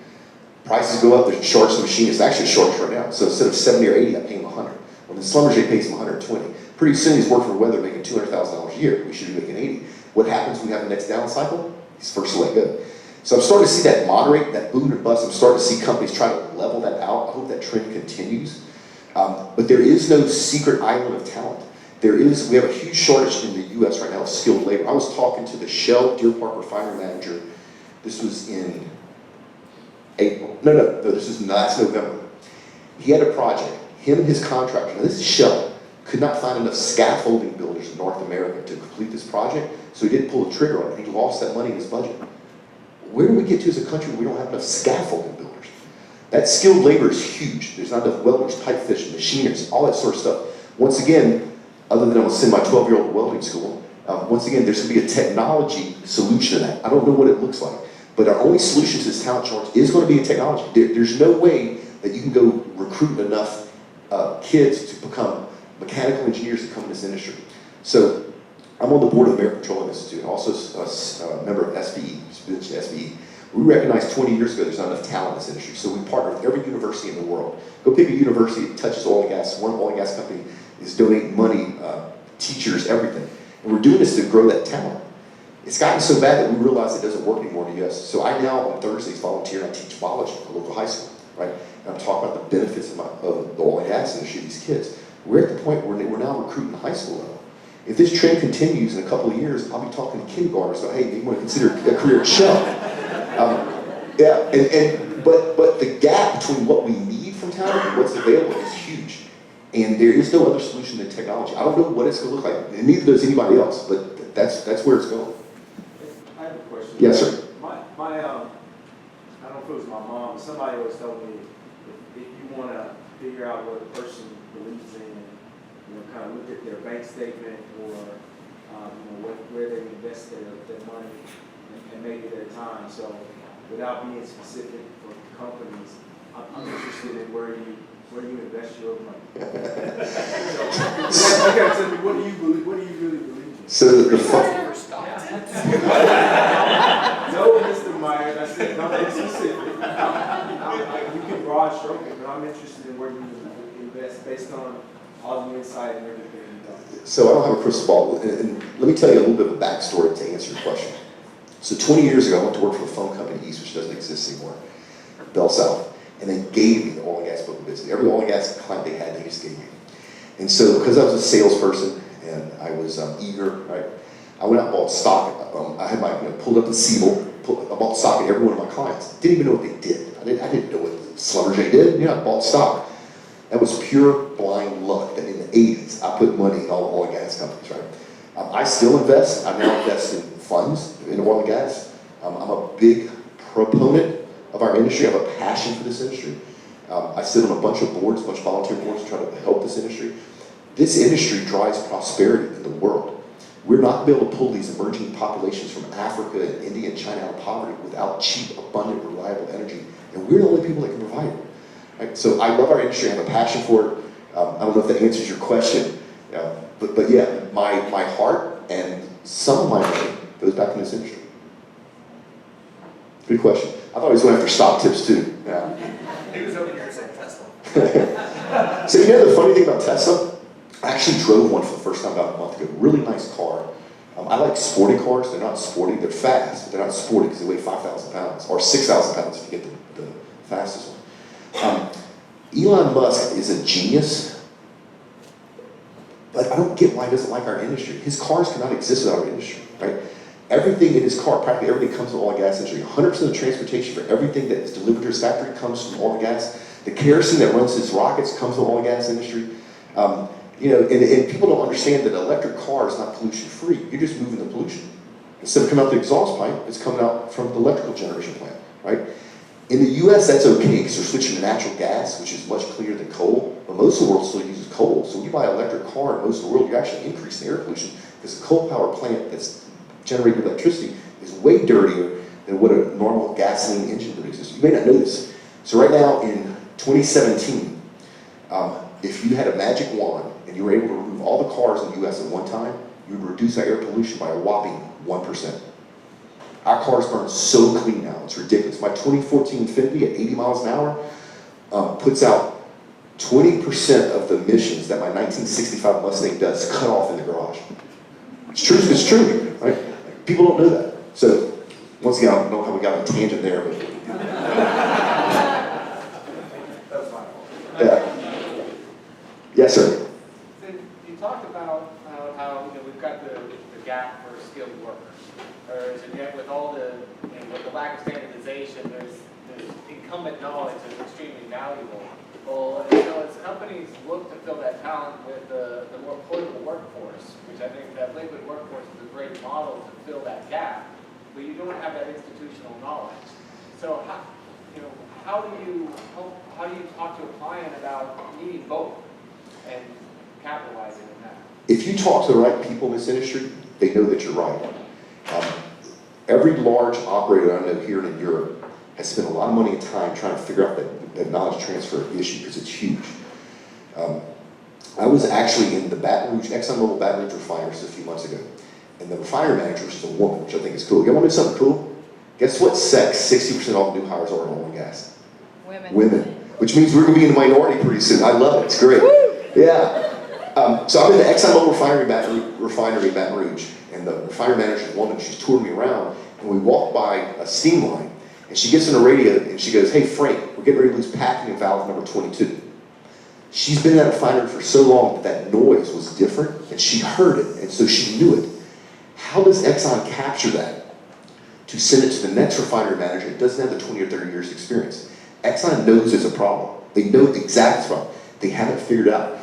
Prices go up, there's a shortage of machinists. Actually, a shortage right now. So instead of 70 or 80, I pay him 100. Well, in Schlumberger pays him 120. Pretty soon he's working for weather making $200,000 a year. We should be making 80. What happens when we have the next down cycle? He's first to let go. So I'm starting to see that moderate, that boom and bust. I'm starting to see companies try to level that out. I hope that trend continues. But there is no secret island of talent. We have a huge shortage in the U.S. right now of skilled labor. I was talking to the Shell Deer Park refinery manager. This was in April. No, this is last November. He had a project. Him and his contractor, now this is Shell, could not find enough scaffolding builders in North America to complete this project, so he didn't pull the trigger on it. He lost that money in his budget. Where do we get to as a country where we don't have enough scaffolding builders? That skilled labor is huge. There's not enough welders, pipe fitters, machinists, all that sort of stuff. Once again, other than I'm going to send my 12-year-old to welding school, once again, there's going to be a technology solution to that. I don't know what it looks like, but our only solution to this talent shortage is going to be in technology. There's no way that you can go recruit enough kids to become mechanical engineers to come in this industry. So I'm on the board of the American Petroleum Institute, and also a member of SBE, SBE. We recognized 20 years ago there's not enough talent in this industry, so we partner with every university in the world. Go pick a university that touches oil and gas. One oil and gas company is donating money, teachers, everything. And we're doing this to grow that talent. It's gotten so bad that we realize it doesn't work anymore in the US. So I now, on Thursdays, volunteer and I teach biology at a local high school, right? And I'm talking about the benefits of the oil and gas industry to these kids. We're at the point where we're now recruiting high school level. If this trend continues in a couple of years, I'll be talking to kindergartners about, hey, you want to consider a career at Shell. But the gap between what we need from talent and what's available is huge. And there is no other solution than technology. I don't know what it's going to look like, and neither does anybody else, but that's where it's going. I have a question. Yes, sir. I don't know if it was my mom, but somebody always told me if you want to figure out what a person believes in, kind of look at their bank statement or where they invest their money and maybe their time. So without being specific for companies, I'm interested in where you invest your money. So, you gotta tell me, what do you really believe in? So the No, Mr. Myers, I said nothing specific. You can broad stroke it, but I'm interested in where you invest based on all the insight and everything you've done. So I don't have a crystal ball, and let me tell you a little bit of a backstory to answer your question. So 20 years ago, I went to work for a phone company in East, which doesn't exist anymore, Bell South, and they gave me the oil and gas book of business. Every oil and gas client they had, they just gave me. And so because I was a salesperson and I was eager, right, I went out and bought stock. I had my pulled up the Siebel, I bought stock in every one of my clients. Didn't even know what they did. I didn't know what Schlumberger did. I bought stock. That was pure blind luck that in the 80s, I put money in all the oil and gas companies, right? I still invest. I now invest in funds in oil and gas. I'm a big proponent of our industry. I have a passion for this industry. I sit on a bunch of boards, a bunch of volunteer boards to try to help this industry. This industry drives prosperity in the world. We're not going to be able to pull these emerging populations from Africa and India and China out of poverty without cheap, abundant, reliable energy. And we're the only people that can provide it. Right? So I love our industry. I have a passion for it. I don't know if that answers your question. But yeah, my heart and some of my money goes back in this industry. Good question. I thought he was going after stock tips too. Yeah. He was over here saying Tesla. So the funny thing about Tesla, I actually drove one for the first time about a month ago. Really nice car. I like sporty cars. They're not sporty. They're fast, but they're not sporty because they weigh 5,000 pounds or 6,000 pounds if you get the fastest one. Elon Musk is a genius, but I don't get why he doesn't like our industry. His cars cannot exist without our industry, right? Everything in his car, practically everything comes from the oil and gas industry. 100% of the transportation for everything that is delivered to his factory comes from oil and gas. The kerosene that runs his rockets comes from the oil and gas industry. And people don't understand that an electric car is not pollution-free. You're just moving the pollution. Instead of coming out the exhaust pipe, it's coming out from the electrical generation plant, right? In the US, that's okay because they're switching to natural gas, which is much cleaner than coal, but most of the world still uses coal. So when you buy an electric car in most of the world, you're actually increasing air pollution because the coal power plant that's generating electricity is way dirtier than what a normal gasoline engine produces. You may not know this. So right now in 2017, if you had a magic wand and you were able to remove all the cars in the US at one time, you would reduce our air pollution by a whopping 1%. Our cars burn so clean now, it's ridiculous. My 2014 Infiniti at 80 miles an hour puts out 20% of the emissions that my 1965 Mustang does cut off in the garage. It's true, right? People don't know that. So, once again, I don't know how we got on a tangent there, but. That was my fault. Yeah. Yes, sir. So you talked about how we've got the gap for skilled workers. And yet with all with the lack of standardization, there's incumbent knowledge is extremely valuable. Well, as companies look to fill that talent with the more portable workforce, which I think that liquid workforce is a great model to fill that gap, but you don't have that institutional knowledge. So how do you talk to a client about needing both and capitalizing on that? If you talk to the right people in this industry, they know that you're right. Every large operator I know here in Europe has spent a lot of money and time trying to figure out that knowledge transfer issue because it's huge. I was actually in the ExxonMobil Baton Rouge refineries a few months ago, And the refinery manager is a woman, which I think is cool. You want to know something cool? Guess what sex 60% of all the new hires are in oil and gas? Women. Which means we're going to be in the minority pretty soon. I love it. It's great. Yeah. So I'm in the ExxonMobil refinery in Baton Rouge, and the refinery manager is a woman. She's touring me around, and we walk by a steam line, and she gets on the radio, and she goes, "Hey, Frank, we're getting ready to lose packing in valve number 22. She's been in that refinery for so long that noise was different, and she heard it, and so she knew it. How does Exxon capture that to send it to the next refinery manager that doesn't have the 20 or 30 years experience? Exxon knows it's a problem. They know the exact problem. They haven't figured it out.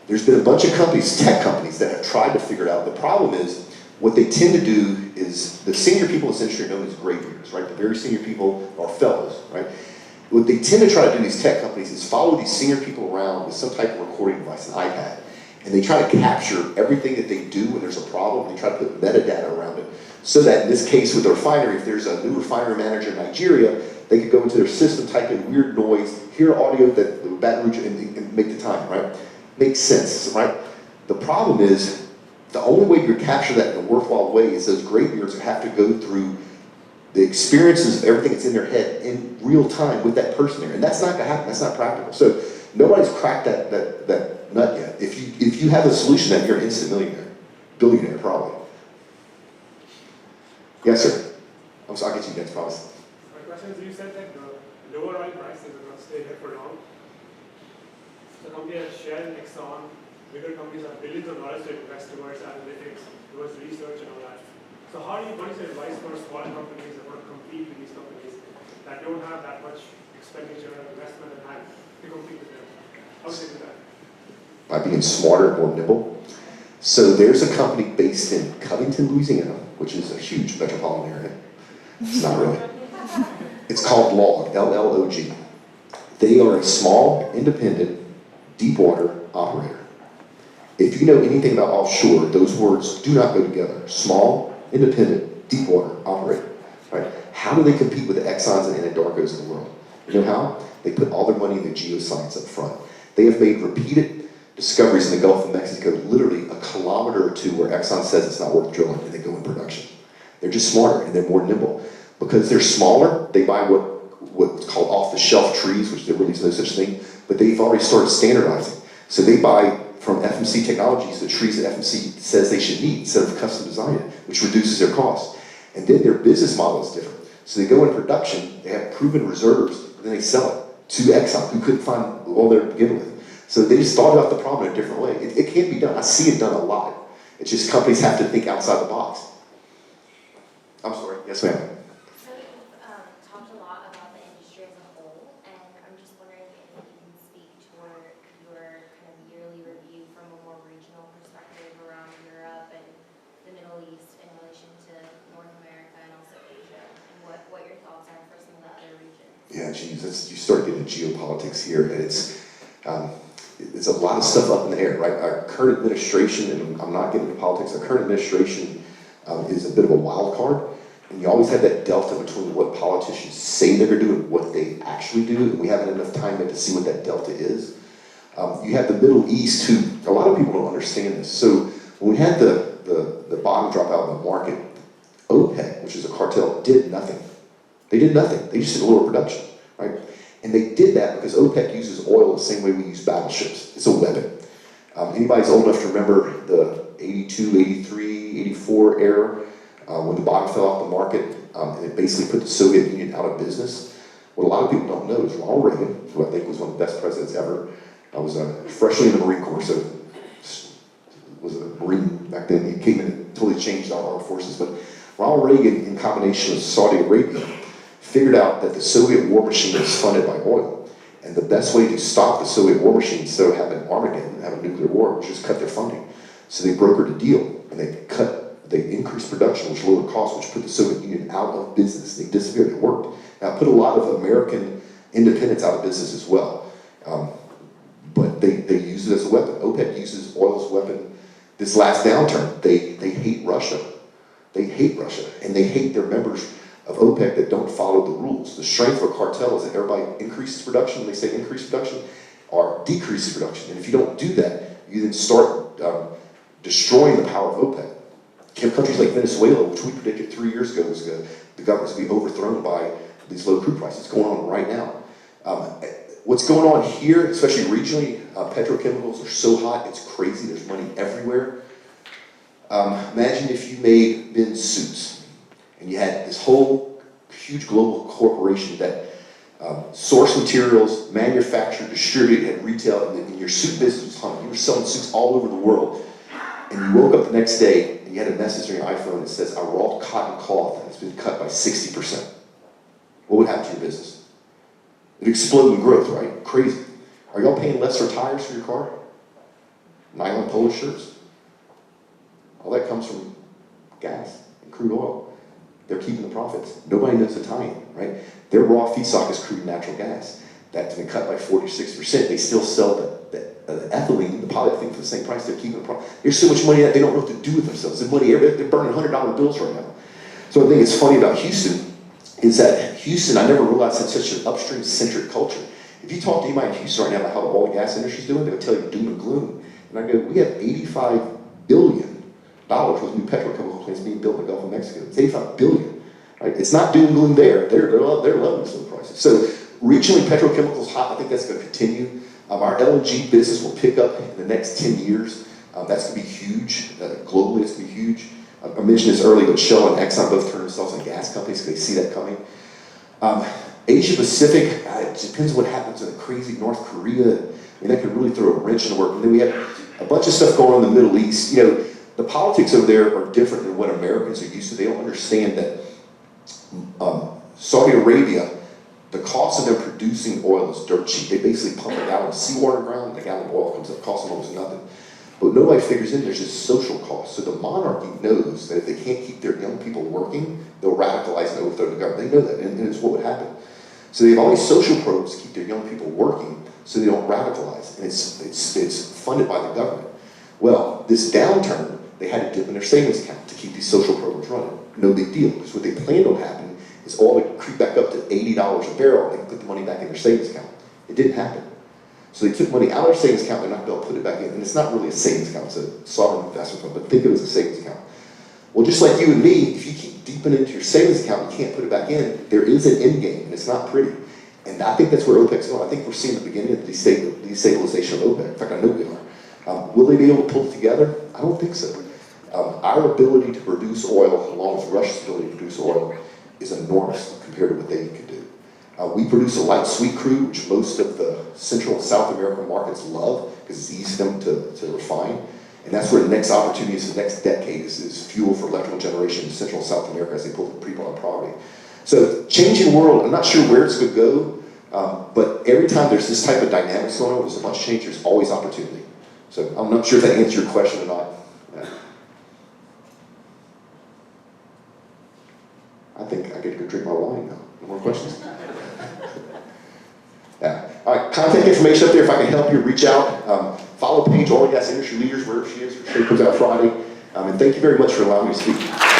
There's been a bunch of companies, tech companies, that have tried to figure it out. The problem is, what they tend to do is, the senior people in this industry are known as gray beards, right? The very senior people are fellows, right? What they tend to try to do, these tech companies, is follow these senior people around with some type of recording device, an iPad, and they try to capture everything that they do when there's a problem, and they try to put metadata around it, so that in this case with the refinery, if there's a new refinery manager in Nigeria, they could go into their system, type in weird noise, hear audio that the Baton Rouge, and make the time, right? Makes sense, right? The problem is, the only way you capture that in a worthwhile way is those gray beards have to go through the experiences of everything that's in their head in real time with that person there. And that's not gonna happen, that's not practical. So nobody's cracked that nut yet. If you have a solution, then you're an instant millionaire, billionaire probably. Yes, sir. I'll get you next, promise. My question is, you said that the lower oil prices will not stay here for long. The company has Shell, Exxon, bigger companies have billions of dollars to invest towards analytics, towards research and all that. So what is your advice for smaller companies that want to compete with these companies that don't have that much expenditure and investment and time to compete with them? How do they do that? By being smarter and more nimble. So there's a company based in Covington, Louisiana, which is a huge metropolitan area. It's not really. It's called LLOG, L-L-O-G. They are a small, independent, deep water operator. If you know anything about offshore, those words do not go together. Small, independent, deep water operator. Right? How do they compete with the Exxons and Anadarkos of the world? You know how? They put all their money in the geoscience up front. They have made repeated discoveries in the Gulf of Mexico, literally a kilometer or two where Exxon says it's not worth drilling, and they go in production. They're just smarter and they're more nimble. Because they're smaller, they buy what's called off-the-shelf trees, which there really is no such thing, but they've already started standardizing. So they buy from FMC Technologies the trees that FMC says they should need instead of custom design it, which reduces their cost. And then their business model is different. So they go in production, they have proven reserves, and then they sell it to Exxon, who couldn't find oil there to begin with. So they just thought about the problem in a different way. It can be done. I see it done a lot. It's just companies have to think outside the box. I'm sorry. Yes, ma'am. So you've talked a lot about the industry as a whole, and I'm just wondering if you can speak toward your kind of yearly review from a more regional perspective around Europe and the Middle East in relation to North America and also Asia, and what your thoughts are for some of the other regions. Yeah, geez, you start getting geopolitics here, and it's a lot of stuff up in the air, right? Our current administration, and I'm not getting into politics, our current administration is a bit of a wild card, and you always have that delta between what politicians say they're going to do and what they actually do, and we haven't had enough time yet to see what that delta is. You have the Middle East, who a lot of people don't understand this. So when we had the bottom drop out of the market, OPEC, which is a cartel, did nothing. They did nothing. They just did lower production, right? And they did that because OPEC uses oil the same way we use battleships. It's a weapon. Anybody's old enough to remember the 82, 83, 84 era when the bottom fell off the market and it basically put the Soviet Union out of business? What a lot of people don't know is Ronald Reagan, who I think was one of the best presidents ever, was freshly in the Marine Corps, so was a Marine back then. He came in and totally changed our armed forces. But Ronald Reagan, in combination with Saudi Arabia, figured out that the Soviet war machine was funded by oil. And the best way to stop the Soviet war machine, instead of having Armageddon, have a nuclear war, was just cut their funding. So they brokered a deal, and they increased production, which lowered costs, which put the Soviet Union out of business. They disappeared, it worked. Now, it put a lot of American independence out of business as well. But they use it as a weapon. OPEC uses oil as a weapon. This last downturn, they hate Russia. They hate Russia, and they hate their members of OPEC that don't follow the rules. The strength of a cartel is that everybody increases production when they say increase production, or decreases production. And if you don't do that, you then start destroying the power of OPEC. countries like Venezuela, which we predicted 3 years ago was the government's going to be overthrown by these low crude prices. It's going on right now. What's going on here, especially regionally, petrochemicals are so hot, it's crazy. There's money everywhere. Imagine if you made men's suits and you had this whole huge global corporation that sourced materials, manufactured, distributed, had retail, and your suit business was humming. You were selling suits all over the world. And you woke up the next day and you had a message on your iPhone that says, our raw cotton cloth has been cut by 60%. What would happen to your business? It'd explode in growth, right? Crazy. Are y'all paying less for tires for your car? Nylon polo shirts? All that comes from gas and crude oil. They're keeping the profits. Nobody knows the tie-in, right? Their raw feedstock is crude natural gas. That's been cut by 46%. They still sell the ethylene, the polyethylene for the same price. They're keeping the profit. There's so much money that they don't know what to do with themselves. There's money everywhere. They're burning $100 bills right now. So I think it's funny about Houston is that Houston, I never realized had such an upstream-centric culture. If you talk to anybody in Houston right now about how the oil and gas industry is doing, they'll tell you doom and gloom. And I go, we have $85 billion worth of new petrochemical plants being built in the Gulf of Mexico. It's $85 billion. Right? It's not doom and gloom there. They're loving some prices. So regionally, petrochemicals hot. I think that's going to continue. Our LNG business will pick up in the next 10 years. That's going to be huge. Globally, it's going to be huge. I mentioned this earlier, but Shell and Exxon both turn themselves into gas companies because they see that coming. Asia Pacific, it depends what happens in a crazy North Korea. I mean, that could really throw a wrench in the work. And then we have a bunch of stuff going on in the Middle East. You know, the politics over there are different than what Americans are used to. They don't understand that Saudi Arabia, the cost of them producing oil is dirt cheap. They basically pump a gallon of seawater ground, a gallon of oil comes up, costs them almost nothing. But nobody figures in there's this social cost. So the monarchy knows that if they can't keep their young people working, they'll radicalize and overthrow the government. They know that, and it's what would happen. So they have all these social programs to keep their young people working so they don't radicalize. And it's funded by the government. Well, this downturn, they had to dip in their savings account to keep these social programs running. No big deal, because what they planned on happening is all to creep back up to $80 a barrel and they can put the money back in their savings account. It didn't happen. So they took money out of their savings account, they're not going to put it back in. And it's not really a savings account, it's a sovereign investment fund, but think of it as a savings account. Well, just like you and me, if you keep deeping into your savings account and you can't put it back in, there is an end game, and it's not pretty. And I think that's where OPEC's going. I think we're seeing the beginning of the destabilization of OPEC. In fact, I know we are. Will they be able to pull it together? I don't think so. Our ability to produce oil, along with Russia's ability to produce oil, is enormous compared to what they could do. We produce a light sweet crude, which most of the Central and South American markets love because it's easy for them to refine. And that's where the next opportunity is, the next decade is fuel for electrical generation in Central and South America as they pull the people on poverty. So changing world, I'm not sure where it's going to go, but every time there's this type of dynamics going on, there's a bunch of change, there's always opportunity. So I'm not sure if that answers your question or not. Yeah. I think I get to go drink my wine now. No more questions? Yeah. All right, contact information up there. If I can help you, reach out. Follow Paige, Oil and Gas Industry Leaders, wherever she is. Her show comes out Friday. And thank you very much for allowing me to speak.